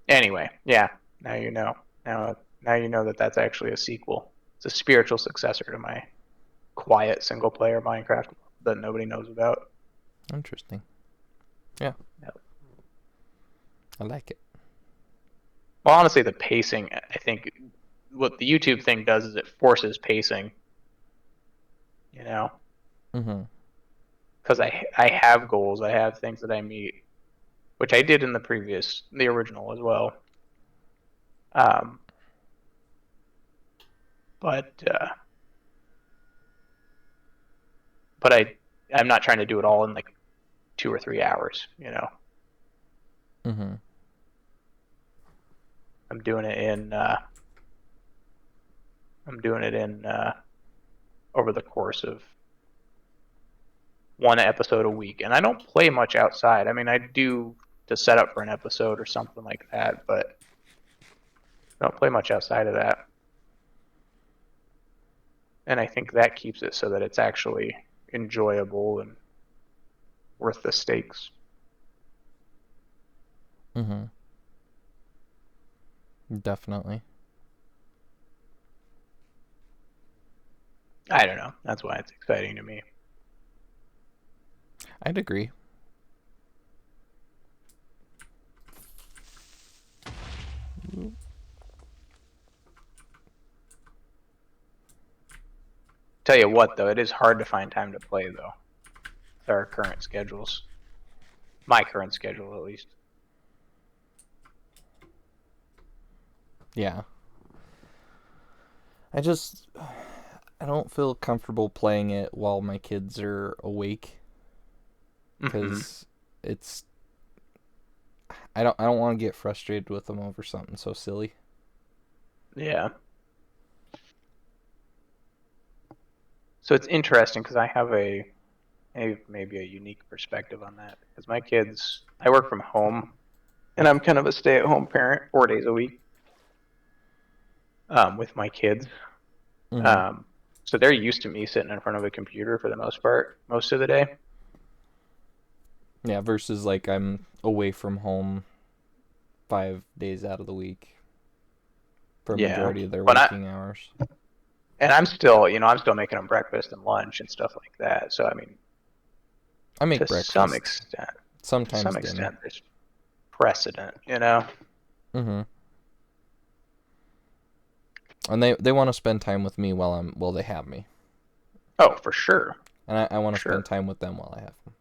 Anyway, yeah, now you know. Now you know that that's actually a sequel. It's a spiritual successor to my quiet single-player Minecraft that nobody knows about. Interesting. Yeah. Yep. I like it. Well, honestly, the pacing, I think what the YouTube thing does is it forces pacing, because I have goals, I have things that I meet, which I did in the original as well. But I'm not trying to do it all in like 2 or 3 hours, I'm doing it in over the course of one episode a week, and I don't play much outside. I mean, I do to set up for an episode or something like that, but I don't play much outside of that. And I think that keeps it so that it's actually enjoyable and worth the stakes. Definitely. I don't know. That's why it's exciting to me. I'd agree. Tell you what, though, it is hard to find time to play, though. With our current schedules. My current schedule, at least. Yeah. I don't feel comfortable playing it while my kids are awake, because it's I don't want to get frustrated with them over something so silly. Yeah. So it's interesting because I have maybe a unique perspective on that, because my kids, I work from home, and I'm kind of a stay-at-home parent 4 days a week with my kids. So they're used to me sitting in front of a computer for the most part, most of the day. Yeah, versus like I'm away from home 5 days out of the week for a majority of their working hours. And I'm still making them breakfast and lunch and stuff like that. So I mean, I make breakfast. To some extent. Sometimes to some dinner. extent, there's precedent, And they want to spend time with me while they have me. Oh, for sure. And I want to spend time with them while I have them.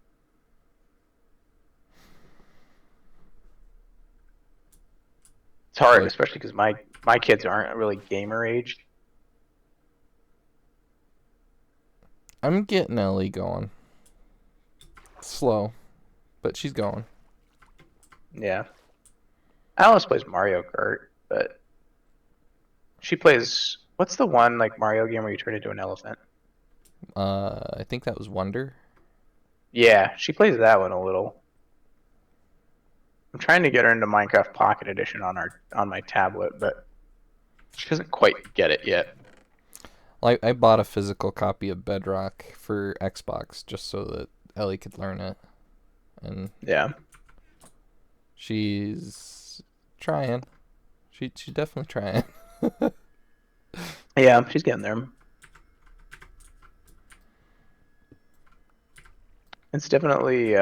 It's hard, Like, especially because my kids aren't really gamer aged. I'm getting Ellie going. Slow, but she's going. Yeah, Alice plays Mario Kart, but she plays what's the one like Mario game where you turn into an elephant? I think that was Wonder. Yeah, she plays that one a little. I'm trying to get her into Minecraft Pocket Edition on my tablet, but she doesn't quite get it yet. Like, I bought a physical copy of Bedrock for Xbox just so that Ellie could learn it, and Yeah, she's trying. She's definitely trying. yeah, she's getting there. It's definitely,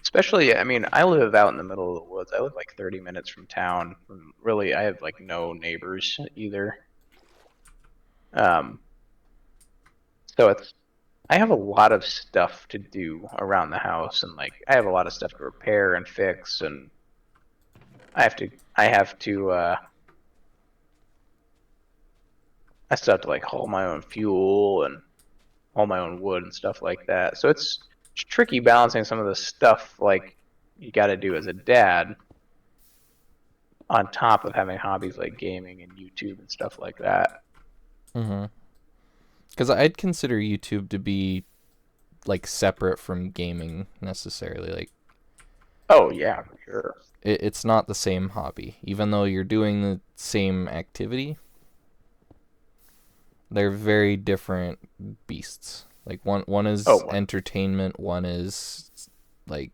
especially. I mean, I live out in the middle of the woods. I live like 30 minutes from town. Really, I have like no neighbors either. Um, so I have a lot of stuff to do around the house, and like I have a lot of stuff to repair and fix, and I have to I still have to like haul my own fuel and haul my own wood and stuff like that. So it's tricky balancing some of the stuff like you got to do as a dad on top of having hobbies like gaming and YouTube and stuff like that. Mm-hmm. Because I'd consider YouTube to be like separate from gaming necessarily. Like, Oh yeah, for sure. it's not the same hobby, even though you're doing the same activity. They're very different beasts. Like, one is Oh, entertainment, one is like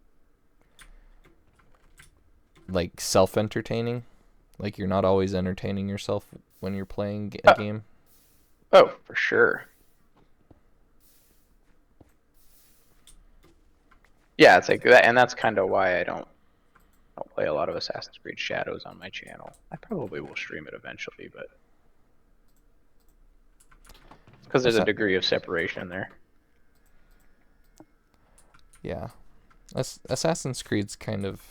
self entertaining. Like, you're not always entertaining yourself when you're playing a game. oh, for sure. Yeah, it's like that, and that's kind of why I don't play a lot of Assassin's Creed Shadows on my channel. I probably will stream it eventually, but because there's a Assa- degree of separation there. yeah. Assassin's Creed's kind of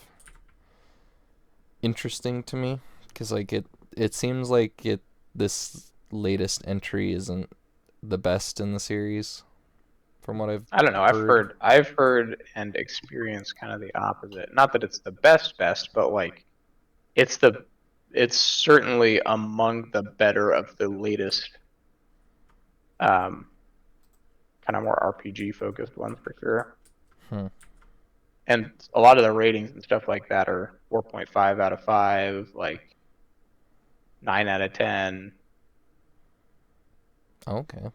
interesting to me because like it seems like this latest entry isn't the best in the series from what I've I don't know. heard. I've heard and experienced kind of the opposite. Not that it's the best, but like it's the it's certainly among the better of the latest um kind of more RPG focused ones for sure. Hmm. And a lot of the ratings and stuff like that are 4.5 out of 5, like 9 out of 10. Okay.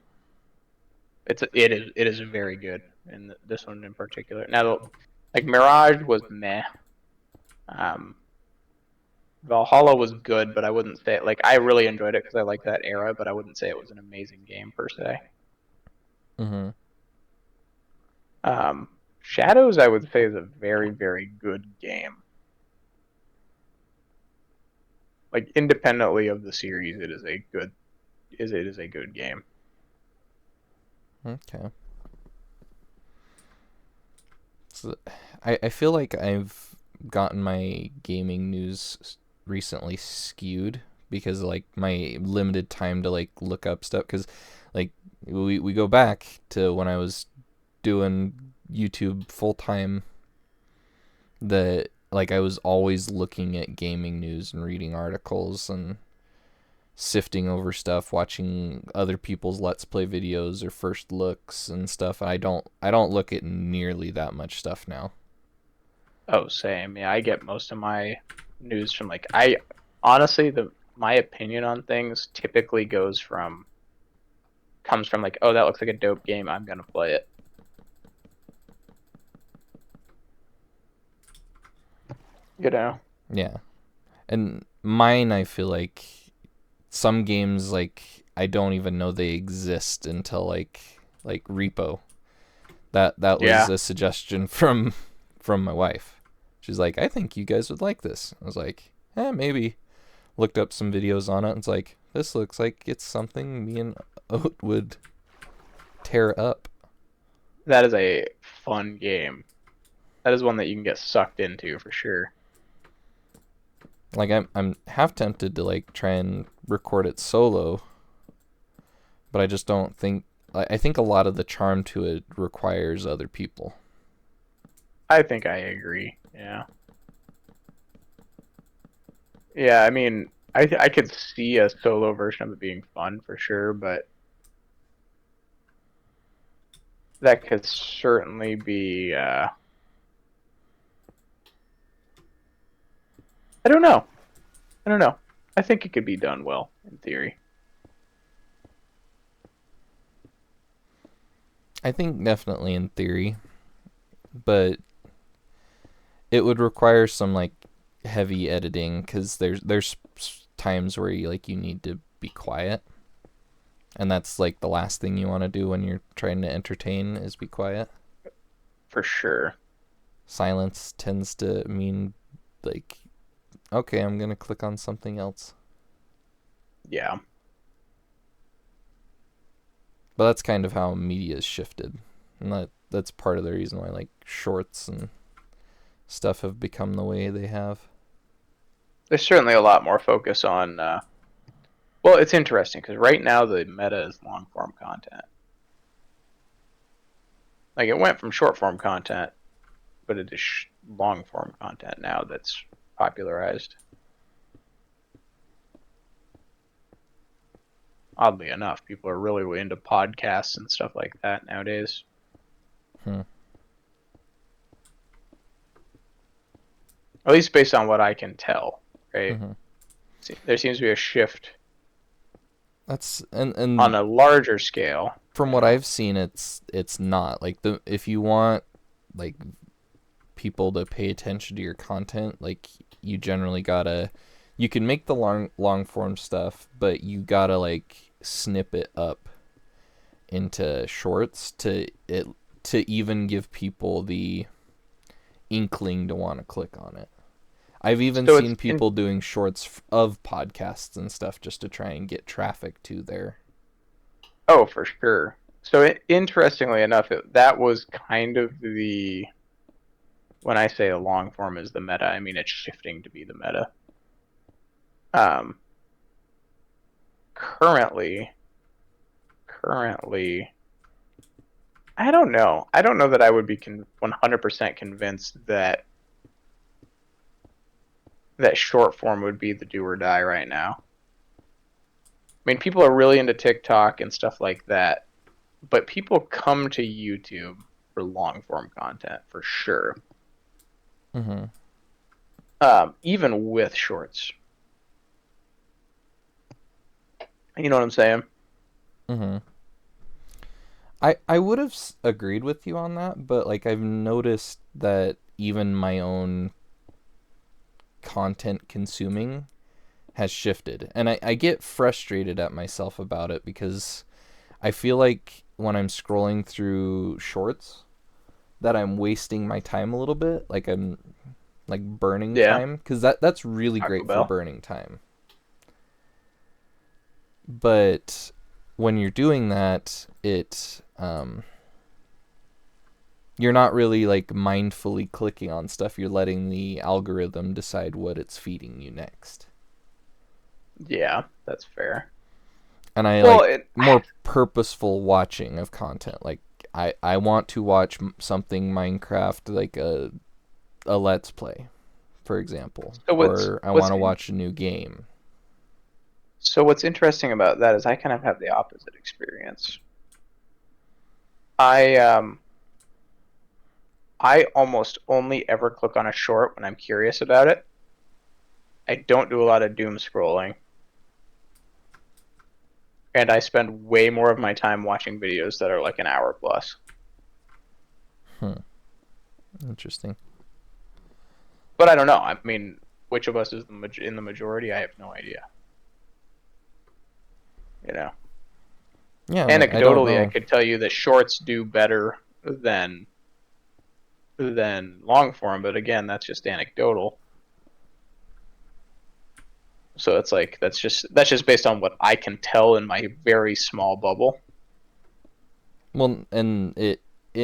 It is very good in this one in particular. Now, like Mirage was meh. Um, Valhalla was good, but I wouldn't say like I really enjoyed it because I like that era, but I wouldn't say it was an amazing game per se. Mm-hmm. Shadows, I would say, is a very very good game. Like independently of the series, it is a good game. Okay. So I feel like I've gotten my gaming news recently skewed because like my limited time to like look up stuff because like we go back to when I was doing YouTube full time, that like I was always looking at gaming news and reading articles and sifting over stuff, watching other people's let's play videos or first looks and stuff. I don't look at nearly that much stuff now. Oh, same. Yeah, I get most of my news from like I honestly the my opinion on things typically comes from like, oh, that looks like a dope game, I'm gonna play it. You know? Yeah. And mine, I feel like some games like I don't even know they exist until like Repo. That was Yeah. a suggestion from my wife. She's like, I think you guys would like this. I was like, maybe. Looked up some videos on it and it's like, this looks like it's something me and Oat would tear up. That is a fun game. That is one that you can get sucked into for sure. Like I'm half tempted to like try and record it solo, but I just don't think I think a lot of the charm to it requires other people. I think I agree. Yeah. Yeah, I mean, I could see a solo version of it being fun for sure, but that could certainly be I don't know. I don't know. I think it could be done well in theory. I think definitely in theory, but it would require some like heavy editing because there's times where you need to be quiet, and that's like the last thing you want to do when you're trying to entertain is be quiet. For sure. Silence tends to mean like, okay, I'm gonna click on something else. Yeah. But that's kind of how media has shifted, and that's part of the reason why like shorts and stuff have become the way they have. There's certainly a lot more focus on well, it's interesting because right now the meta is long form content. Like it went from short form content, but it is long form content now that's popularized. Oddly enough, people are really into podcasts and stuff like that nowadays. Hmm. At least based on what I can tell, right? Mm-hmm. There seems to be a shift That's and on a larger scale. from what Yeah, I've seen, it's not like the if you want like people to pay attention to your content, like you generally gotta you can make the long form stuff, but you gotta like snip it up into shorts to even give people the inkling to want to click on it. I've even so seen people doing shorts of podcasts and stuff just to try and get traffic to their. oh, for sure. So interestingly enough, that was kind of the when I say a long form is the meta, I mean it's shifting to be the meta. Um, currently, currently, I don't know. I don't know that I would be 100% convinced that short form would be the do or die right now. I mean, people are really into TikTok and stuff like that, but people come to YouTube for long form content for sure. Mm-hmm. Even with shorts. You know what I'm saying? Mm-hmm. I would have agreed with you on that, but like I've noticed that even my own content consuming has shifted, and I get frustrated at myself about it because I feel like when I'm scrolling through shorts that I'm wasting my time a little bit, like I'm like burning Yeah. time because that's really Taco great for Bell. burning time. But when you're doing that, you're not really like mindfully clicking on stuff. You're letting the algorithm decide what it's feeding you next. Yeah, that's fair. And I Well, like more purposeful watching of content. Like I want to watch something Minecraft, like a let's play, for example, so or I want to watch a new game. what's interesting about that is I kind of have the opposite experience. I I almost only ever click on a short when I'm curious about it. I don't do a lot of doom scrolling, and I spend way more of my time watching videos that are like an hour plus. Hmm. Interesting. But I don't know. I mean, which of us is in the majority? I have no idea. You know, Yeah, I don't anecdotally, I know. could tell you that shorts do better than long form, but again, that's just anecdotal. So it's like that's just based on what I can tell in my very small bubble. Well, and it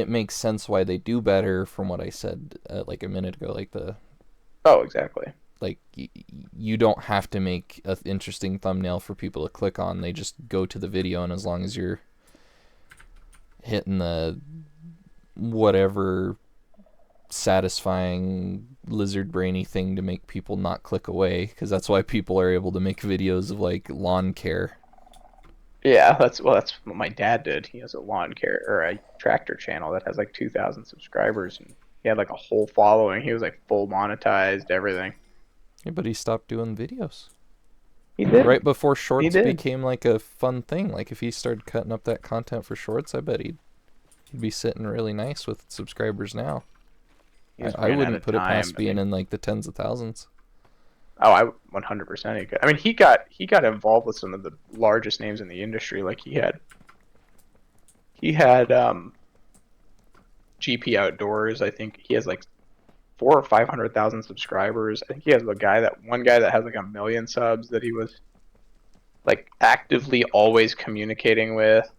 makes sense why they do better from what I said like a minute ago, like Oh, exactly. like you don't have to make an interesting thumbnail for people to click on. They just go to the video, and as long as you're hitting the whatever satisfying lizard brainy thing to make people not click away, because that's why people are able to make videos of like lawn care. Yeah, that's what my dad did. He has a lawn care or a tractor channel that has like 2,000 subscribers, and he had like a whole following. He was like full monetized, everything. Yeah, but he stopped doing videos He did. right before He shorts did. became like a fun thing. Like if he started cutting up that content for shorts, I bet he'd be sitting really nice with subscribers now. He just I ran out wouldn't of put it time. past I being think. in like the tens of thousands. Oh, I 100% he could. I mean, he got involved with some of the largest names in the industry. Like he had GP Outdoors. I think he has like 400,000 or 500,000 subscribers. I think he has one guy that has like 1 million subs that he was like actively always communicating with,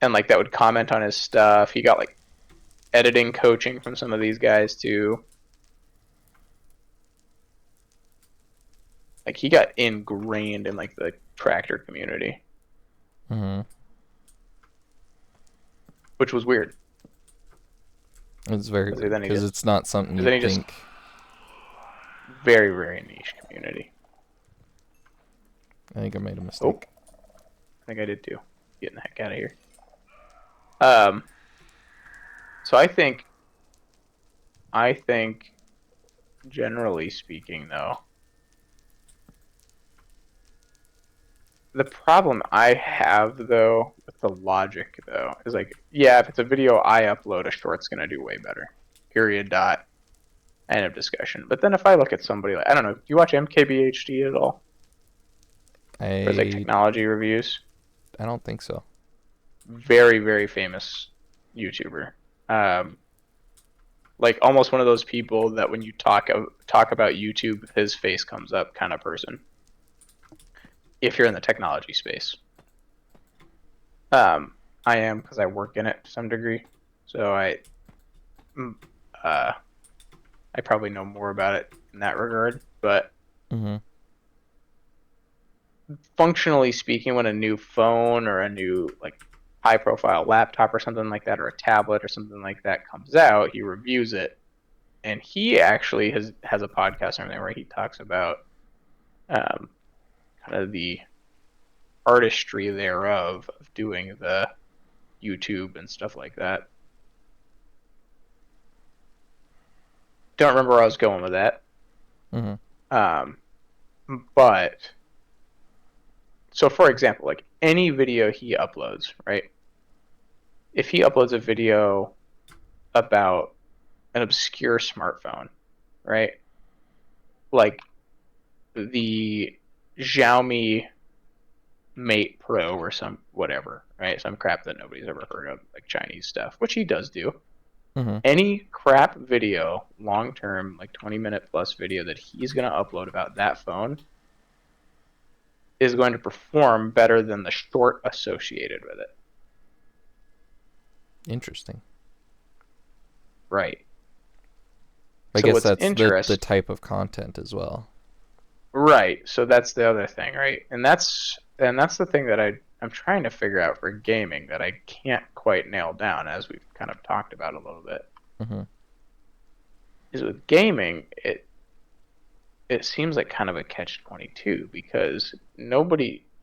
and like that would comment on his stuff. He got like editing coaching from some of these guys too. Like he got ingrained in like the tractor community, Mm-hmm. which was weird. It's very Because weird then he because just it's not something because then you'd he just think. very very niche community. I think I made a Oh, mistake. I think I did too. Getting the heck out of here. Um, so I think generally speaking though, the problem I have though with the logic though is like, yeah, if it's a video I upload, a short's gonna do way better. Period. Dot. End of discussion. But then if I look at somebody like, I don't know, do you watch MKBHD at all? Or it's like I technology reviews? I don't think so. Very, very famous YouTuber. Um, like almost one of those people that when you talk about YouTube, his face comes up kind of person. If you're in the technology space, I am because I work in it to some degree, so mm, uh, I probably know more about it in that regard. But Mm-hmm. functionally speaking, when a new phone or a new like high profile laptop or something like that, or a tablet or something like that comes out, he reviews it, and he actually has a podcast and everything where he talks about um, kind of the artistry thereof of doing the YouTube and stuff like that. Don't remember where I was going with that. Mm-hmm. Um, but so for example, like any video he uploads, right? If he uploads a video about an obscure smartphone, right? Like the Xiaomi Mate Pro or some whatever, right? Some crap that nobody's ever heard of, like Chinese stuff, which he does do. Mm-hmm. Any crap video, long term, like 20-minute plus video that he's going to upload about that phone is going to perform better than the short associated with it. Interesting. Right. I So guess what's that's the interest type of content as well. Right. So that's the other thing, right? And that's the thing that I'm trying to figure out for gaming that I can't quite nail down, as we've kind of talked about a little bit. Mm-hmm. Is with gaming, it seems like kind of a catch-22 because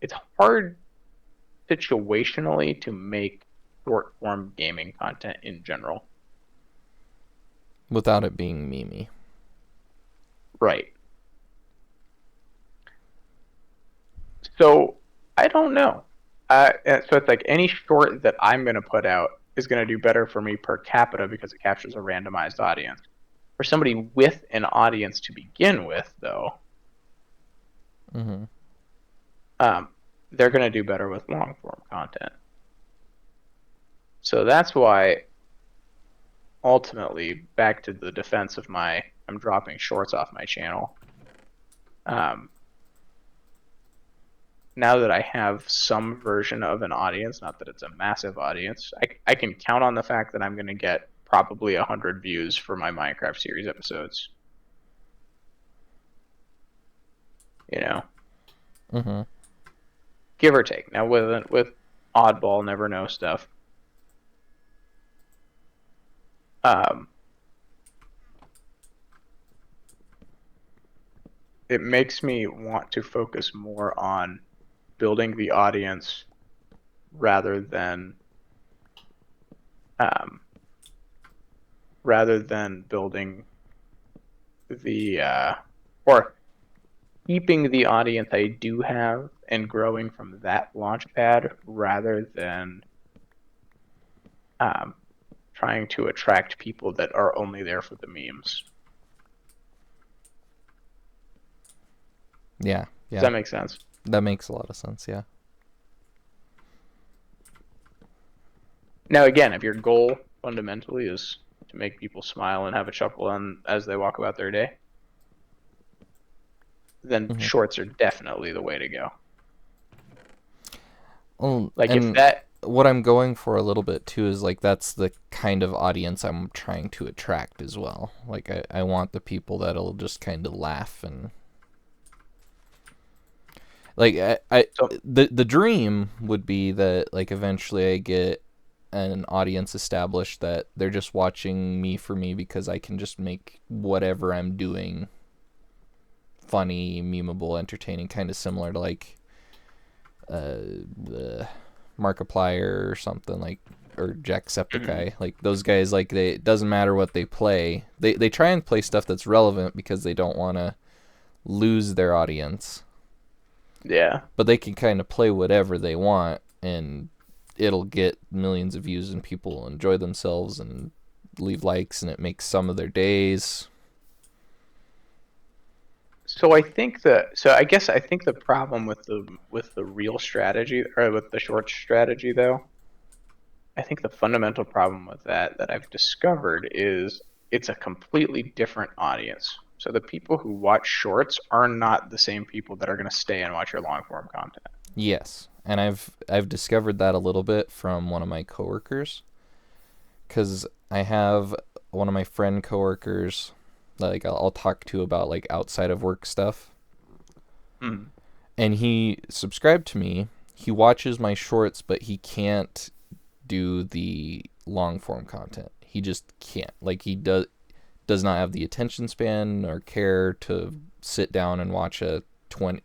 it's hard situationally to make short form gaming content in general. Without it being memey. Right. So I don't know. So it's like any short that I'm going to put out is going to do better for me per capita because it captures a randomized audience. For somebody with an audience to begin with, though, Mm-hmm. um, they're going to do better with long form content. So that's why, ultimately, back to the defense of I'm dropping shorts off my channel. Now that I have some version of an audience, not that it's a massive audience, I can count on the fact that I'm going to get probably 100 views for my Minecraft series episodes. You know, Mm-hmm. give or take. Now with oddball, never know stuff. It makes me want to focus more on building the audience rather than um, building the or keeping the audience I do have and growing from that launch pad rather than um, trying to attract people that are only there for the memes. Yeah, Does yeah. that make sense? That makes a lot of sense, yeah. Now, again, if your goal fundamentally is to make people smile and have a chuckle as they walk about their day, then Mm-hmm. shorts are definitely the way to go. Well, Like if and that, what I'm going for a little bit too is like that's the kind of audience I'm trying to attract as well. Like I want the people that'll just kind of laugh and like so the dream would be that like eventually I get an audience established that they're just watching me for me because I can just make whatever I'm doing funny, memeable, entertaining, kind of similar to like the Markiplier or something like, or mhm. Jacksepticeye. Like those guys, like it doesn't matter what they play. They try and play stuff that's relevant because they don't want to lose their audience. Yeah. But they can kind of play whatever they want, and it'll get millions of views, and people enjoy themselves and leave likes, and it makes some of their days. So I guess I think the problem with the real strategy or with the short strategy though, I think the fundamental problem with that I've discovered is it's a completely different audience. So the people who watch shorts are not the same people that are going to stay and watch your long form content. Yes, and I've discovered that a little bit from one of my coworkers, because I have one of my friend coworkers like I'll talk to about like outside of work stuff, Mm. and he subscribed to me. He watches my shorts, but he can't do the long form content. He just can't. Like he does not have the attention span or care to sit down and watch a 20,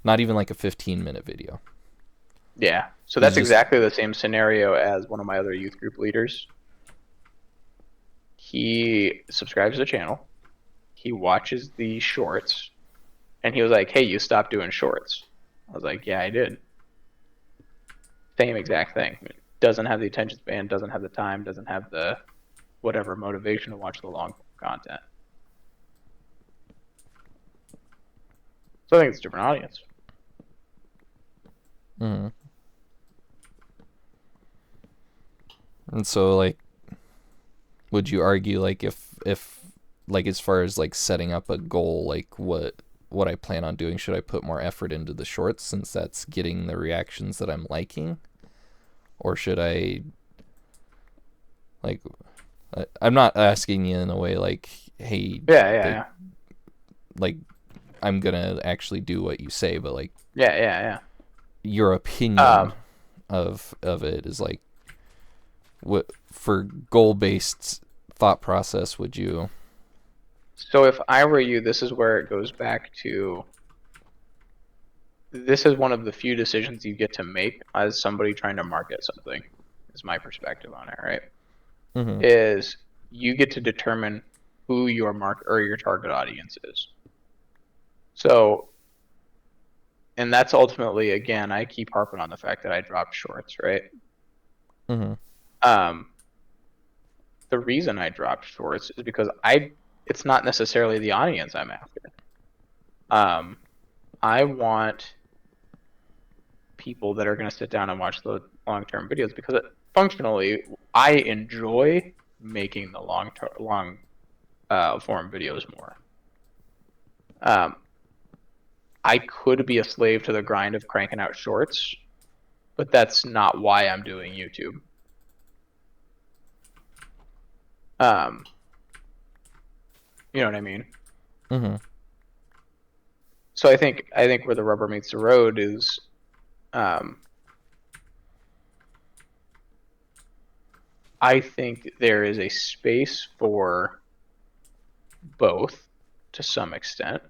not even like a 15-minute video. Yeah. So He's that's just exactly the same scenario as one of my other youth group leaders. He subscribes to the channel. He watches the shorts, and he was like, "Hey, you stopped doing shorts." I was like, "Yeah, I did." Same exact thing. Doesn't have the attention span, doesn't have the time, doesn't have the whatever motivation to watch the long content. So I think it's a different audience. mm-hmm. And so like would you argue like if like as far as like setting up a goal, like what I plan on doing, should I put more effort into the shorts since that's getting the reactions that I'm liking, or should I like I'm not asking you in a way like hey Yeah, yeah, like yeah, like I'm gonna actually do what you say, but like yeah, yeah, your yeah. opinion of it is like what for goal based thought process would you So if I were you, this is where it goes back to. This is one of the few decisions you get to make as somebody trying to market something. Is my perspective on it, right? mm-hmm. Is you get to determine who your market or your target audience is. So, and that's ultimately, again, I keep harping on the fact that I dropped shorts, right? Mm-hmm. Um, the reason I dropped shorts is because it's not necessarily the audience I'm after. Um, I want people that are going to sit down and watch the long-term videos because functionally, I enjoy making the long form videos more. Um, I could be a slave to the grind of cranking out shorts, but that's not why I'm doing YouTube. Um, you know what I mean? Mhm. So I think where the rubber meets the road is, um, I think there is a space for both to some extent,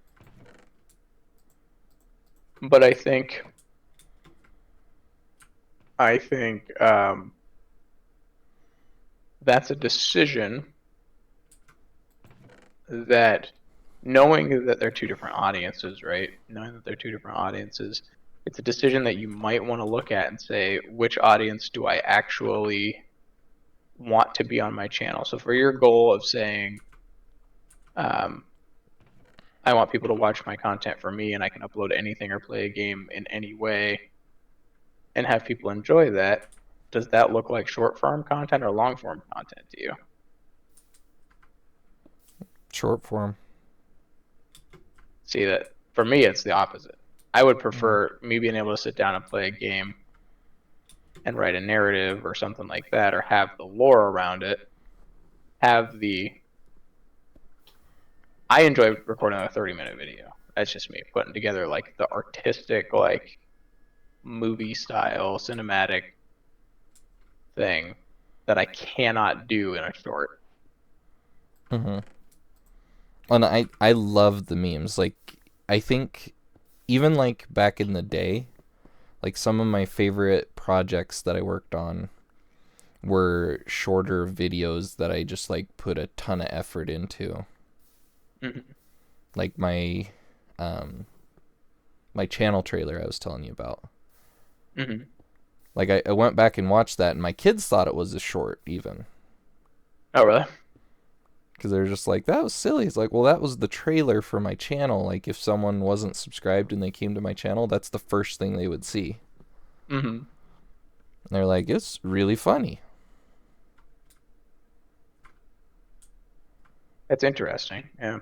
but I think that's a decision that, knowing that they're two different audiences, right? Knowing that they're two different audiences, it's a decision that you might want to look at and say, which audience do I actually want to be on my channel? So for your goal of saying, um, I want people to watch my content for me and I can upload anything or play a game in any way and have people enjoy that, does that look like short form content or long form content to you? Short form. See, that for me, it's the opposite. I would Mhm. prefer me being able to sit down and play a game and write a narrative or something like that, or have the lore around it. Have the I enjoy recording a 30-minute video. That's just me putting together like the artistic, like movie style cinematic thing that I cannot do in a short. Mhm. And I love the memes. Like I think even like back in the day, like some of my favorite projects that I worked on were shorter videos that I just like put a ton of effort into. Mm-hmm. Like um my channel trailer I was telling you about. Mm-hmm. Like I went back and watched that and my kids thought it was a short even. Oh, really? Because they're just like, that was silly. It's like, well, that was the trailer for my channel. Like, if someone wasn't subscribed and they came to my channel, that's the first thing they would see. Mm-hmm. And they're like, it's really funny. That's interesting. Yeah.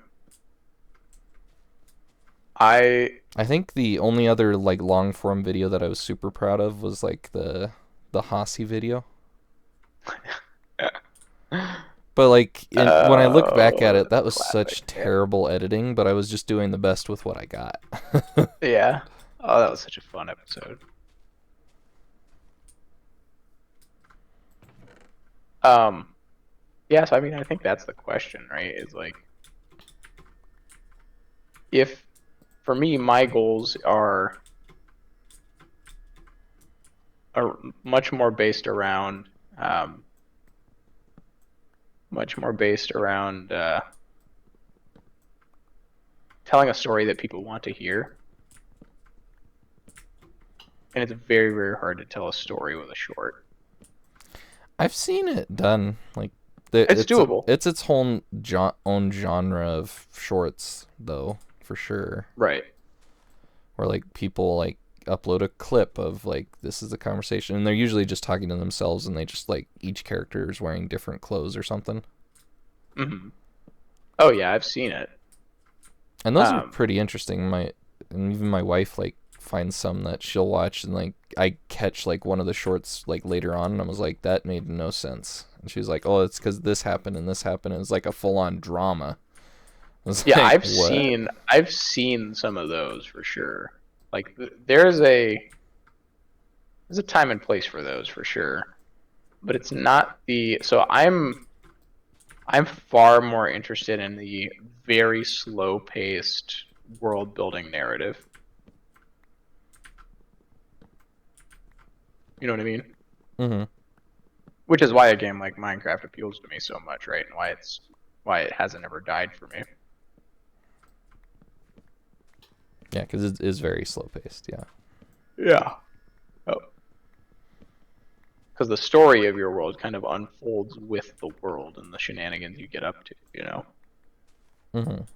I I think the only other like long form video that I was super proud of was like the Hossie video. But like when I look back at it, that's that a was classic. such Yeah. terrible editing. But I was just doing the best with what I got. Yeah. Oh, that was such a fun episode. Um, yeah, so I mean, I think that's the question, right? Is like, if for me, my goals are much more based around, um, much more based around telling a story that people want to hear, and it's very, very hard to tell a story with a short. I've seen it done. Like It's doable, it's its own genre of shorts though, for sure. right? Where like people like upload a clip of like this is the conversation and they're usually just talking to themselves and they just like each character is wearing different clothes or something. Hmm. Oh yeah, I've seen it. And those are Um, pretty interesting. My and even my wife like finds some that she'll watch and like I catch like one of the shorts like later on and I was like that made no sense. And she was like, "Oh, it's cuz this happened and this happened." And it was like a full-on drama. I was yeah, like, "What?" I've seen some of those for sure. Like there's a time and place for those for sure, but it's not the so I'm far more interested in the very slow paced world building narrative. You know what I mean? Mhm. Which is why a game like Minecraft appeals to me so much, right? And why it hasn't ever died for me. Yeah, cuz it is very slow-paced, yeah. Yeah. Oh, because the story of your world kind of unfolds with the world and the shenanigans you get up to, you know? Mhm.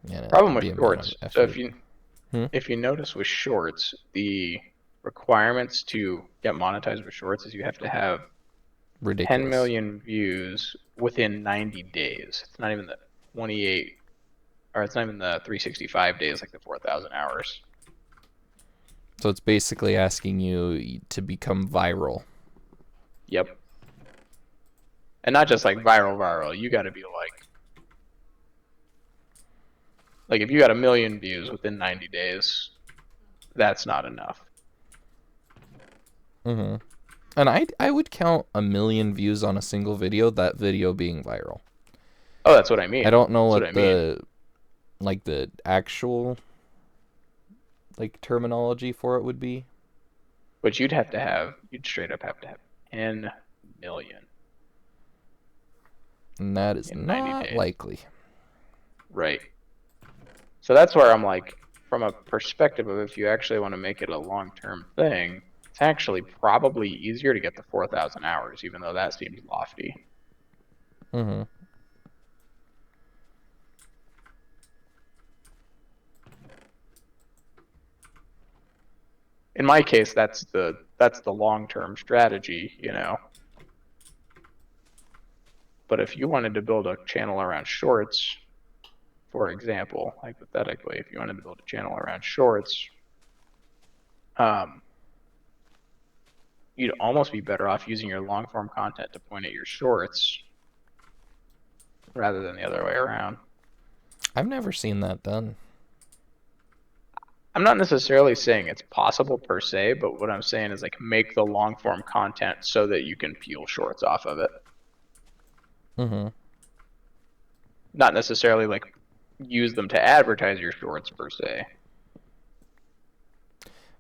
Yeah, Problem with the amount of shorts. So effort. Hmm? if you notice with shorts, the requirements to get monetized with shorts is you have to have 10 Ridiculous. million views within 90 days. It's not even the 28. or it's not even the 365 days, like the 4,000 hours. So it's basically asking you to become viral. Yep. And not just like viral. You got to be like if you got 1 million views within 90 days, that's not enough. Mm-hmm. And I would count 1 million views on a single video, that video being viral. Oh, that's what I mean. I don't know That's what the actual like terminology for it would be. But you'd straight up have to have 10 million And that is in 90 not days. likely. Right. So that's where I'm like, from a perspective of if you actually want to make it a long-term thing, it's actually probably easier to get the 4,000 hours, even though that seems lofty. Mm-hmm. In my case, that's the long-term strategy, you know. But if you wanted to build a channel around shorts, for example, hypothetically, if you wanted to build a channel around shorts, you'd almost be better off using your long form content to point at your shorts rather than the other way around. I've never seen that done. I'm not necessarily saying it's possible per se, but what I'm saying is like make the long form content so that you can peel shorts off of it. Mm-hmm. Not necessarily like use them to advertise your shorts per se,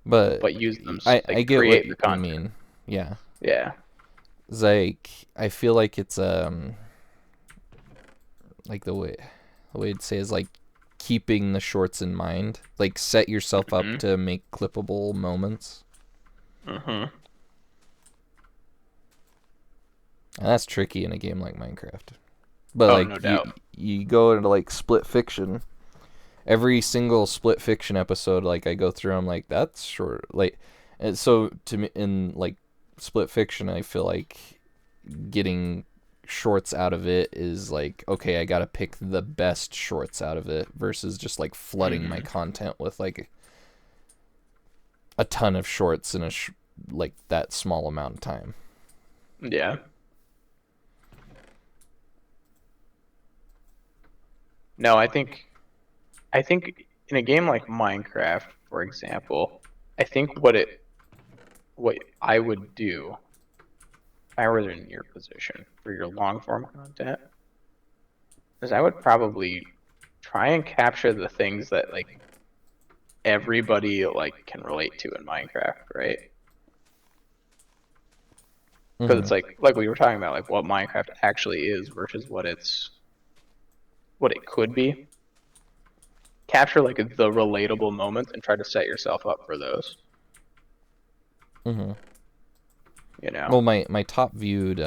But use them I like get what create the you content. mean. Yeah. Yeah. It's like I feel like it's like the way I'd say is like keeping the shorts in mind. Like set yourself up to make clippable moments. Mm-hmm. And that's tricky in a game like Minecraft. But Oh, like no doubt. you go into like split fiction. Every single split fiction episode, like I go through, I'm like, that's short. Like, and so to me, in like split fiction, I feel like getting shorts out of it is like, okay, I gotta pick the best shorts out of it versus just like flooding my content with like a ton of shorts in like that small amount of time. Yeah. No, I think in a game like Minecraft, for example, I think what I would do if I were in your position for your long form content is I would probably try and capture the things that like everybody like can relate to in Minecraft, right? Because it's like we were talking about, like what Minecraft actually is versus what it could be. Capture like the relatable moments and try to set yourself up for those. Mm-hmm. You know. Well, my top viewed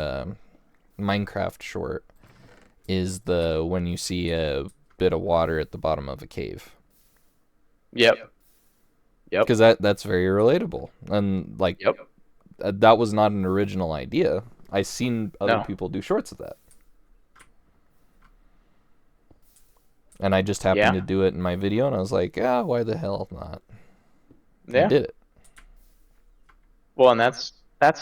Minecraft short is the when you see a bit of water at the bottom of a cave. Yep. Because that's very relatable, and like that was not an original idea. I seen other people do shorts of that, and I just happened to do it in my video, and I was like, ah, why the hell not? Yeah. I did it. Well, and that's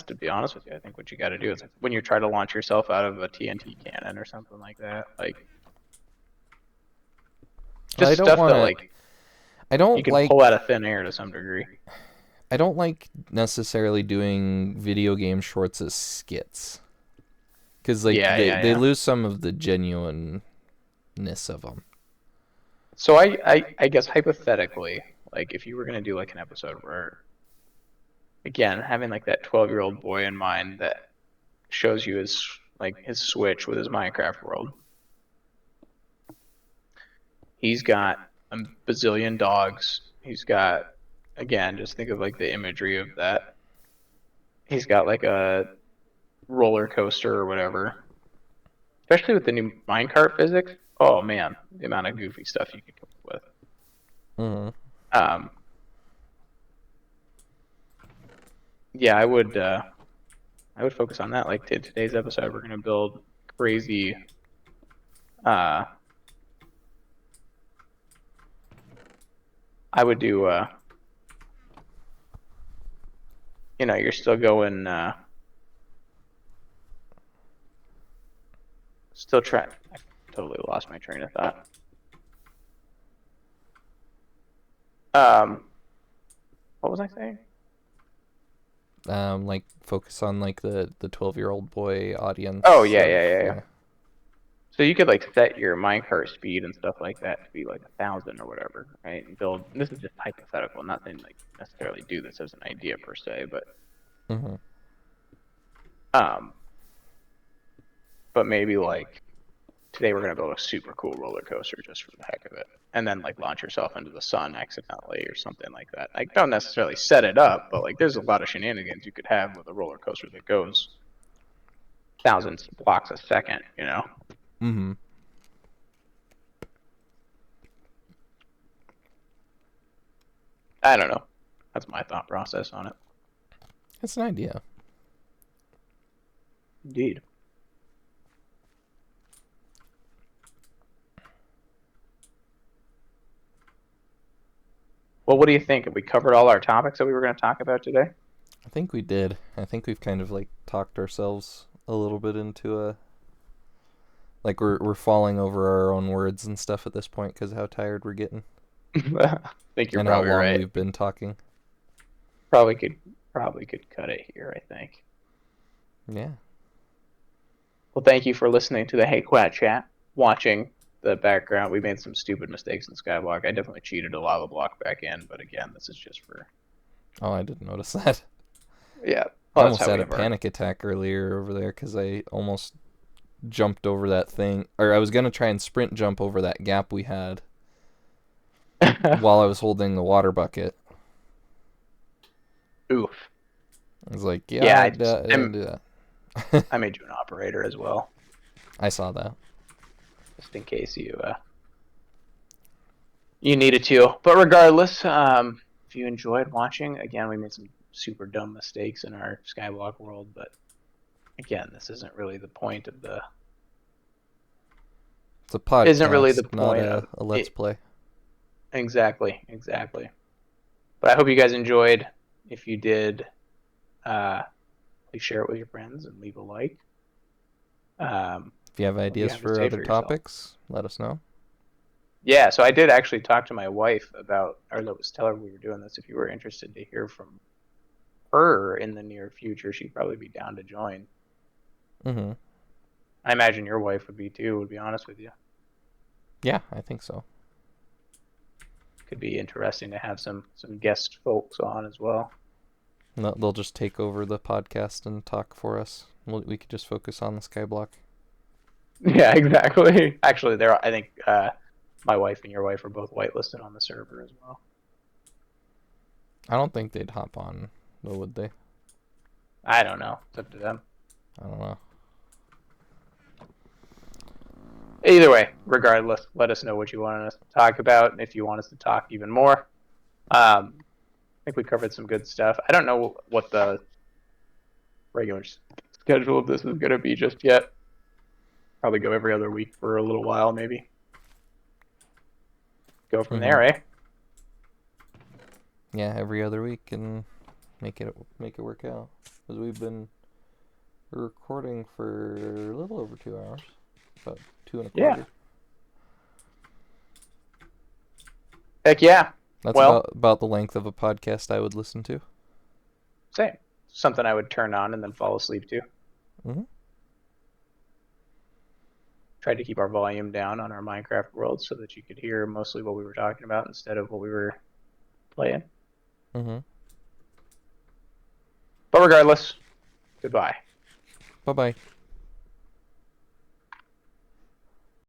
to be honest with you, I think what you got to do is like, when you try to launch yourself out of a TNT cannon or something like that, like just stuff that like you can pull out of thin air to some degree. I don't like necessarily doing video game shorts as skits, because like they lose some of the genuineness of them. So I guess hypothetically, like if you were gonna do like an episode where, again, having like that 12-year-old boy in mind that shows you his Switch with his Minecraft world. He's got a bazillion dogs. He's got, again, just think of like the imagery of that. He's got like a roller coaster or whatever. Especially with the new minecart physics. Oh man, the amount of goofy stuff you could come up with. Mm-hmm. Yeah, I would focus on that. Like today's episode, we're gonna build crazy I would do. You're still going. Still trying. I totally lost my train of thought. What was I saying? Like focus on like the 12-year-old boy audience. Oh yeah. So you could like set your minecart speed and stuff like that to be like 1,000 or whatever, right? And build. And this is just hypothetical, not saying like necessarily do this as an idea per se, but Mm-hmm. um, but maybe like today we're gonna build a super cool roller coaster just for the heck of it, and then like launch yourself into the sun accidentally or something like that. Like don't necessarily set it up, but like there's a lot of shenanigans you could have with a roller coaster that goes thousands of blocks a second, you know? Mm-hmm. I don't know. That's my thought process on it. It's an idea. Indeed. Well, what do you think? Have we covered all our topics that we were going to talk about today? I think we did. I think we've kind of like talked ourselves a little bit into a like we're falling over our own words and stuff at this point because of how tired we're getting I think you're and how probably long right. we've been talking. Probably could cut it here, I think. Yeah. Well, thank you for listening to the HayQuat Chat, watching the background. We made some stupid mistakes in Skyblock. I definitely cheated a lava block back in, but again, this is just for... Oh, I didn't notice that. Yeah. I Well, that's almost how we had a have our... panic attack earlier over there because I almost jumped over that thing. Or I was going to try and sprint jump over that gap we had while I was holding the water bucket. Oof. I was like, Yeah, I didn't do that. I made you an operator as well, I saw that. just in case you needed to. But regardless, if you enjoyed watching, again, we made some super dumb mistakes in our Skyblock world, but again, this isn't really the point of the... It's a podcast, Isn't really the not point a of Let's it. Play. Exactly. But I hope you guys enjoyed. If you did, please share it with your friends and leave a like. If you have ideas for other topics, let us know. Yeah, so I did actually talk to my wife about, or tell her we were doing this. If you were interested to hear from her in the near future, she'd probably be down to join. Mm-hmm. I imagine your wife would be too, to be honest with you. Yeah, I think so. Could be interesting to have some guest folks on as well. No, they'll just take over the podcast and talk for us. We could just focus on the Skyblock. Yeah, exactly. Actually, I think my wife and your wife are both whitelisted on the server as well. I don't think they'd hop on, though, would they? I don't know. It's up to them. I don't know. Either way, regardless, let us know what you want us to talk about, and if you want us to talk even more. I think we covered some good stuff. I don't know what the regular schedule of this is going to be just yet. Probably go every other week for a little while, maybe. Go from there, eh? Yeah, every other week and make it work out. Because we've been recording for a little over 2 hours, about 2 1/4. Yeah. Heck yeah. That's about the length of a podcast I would listen to. Same. Something I would turn on and then fall asleep to. Mm-hmm. Tried to keep our volume down on our Minecraft world so that you could hear mostly what we were talking about instead of what we were playing. Mm-hmm. But regardless, goodbye. Bye-bye.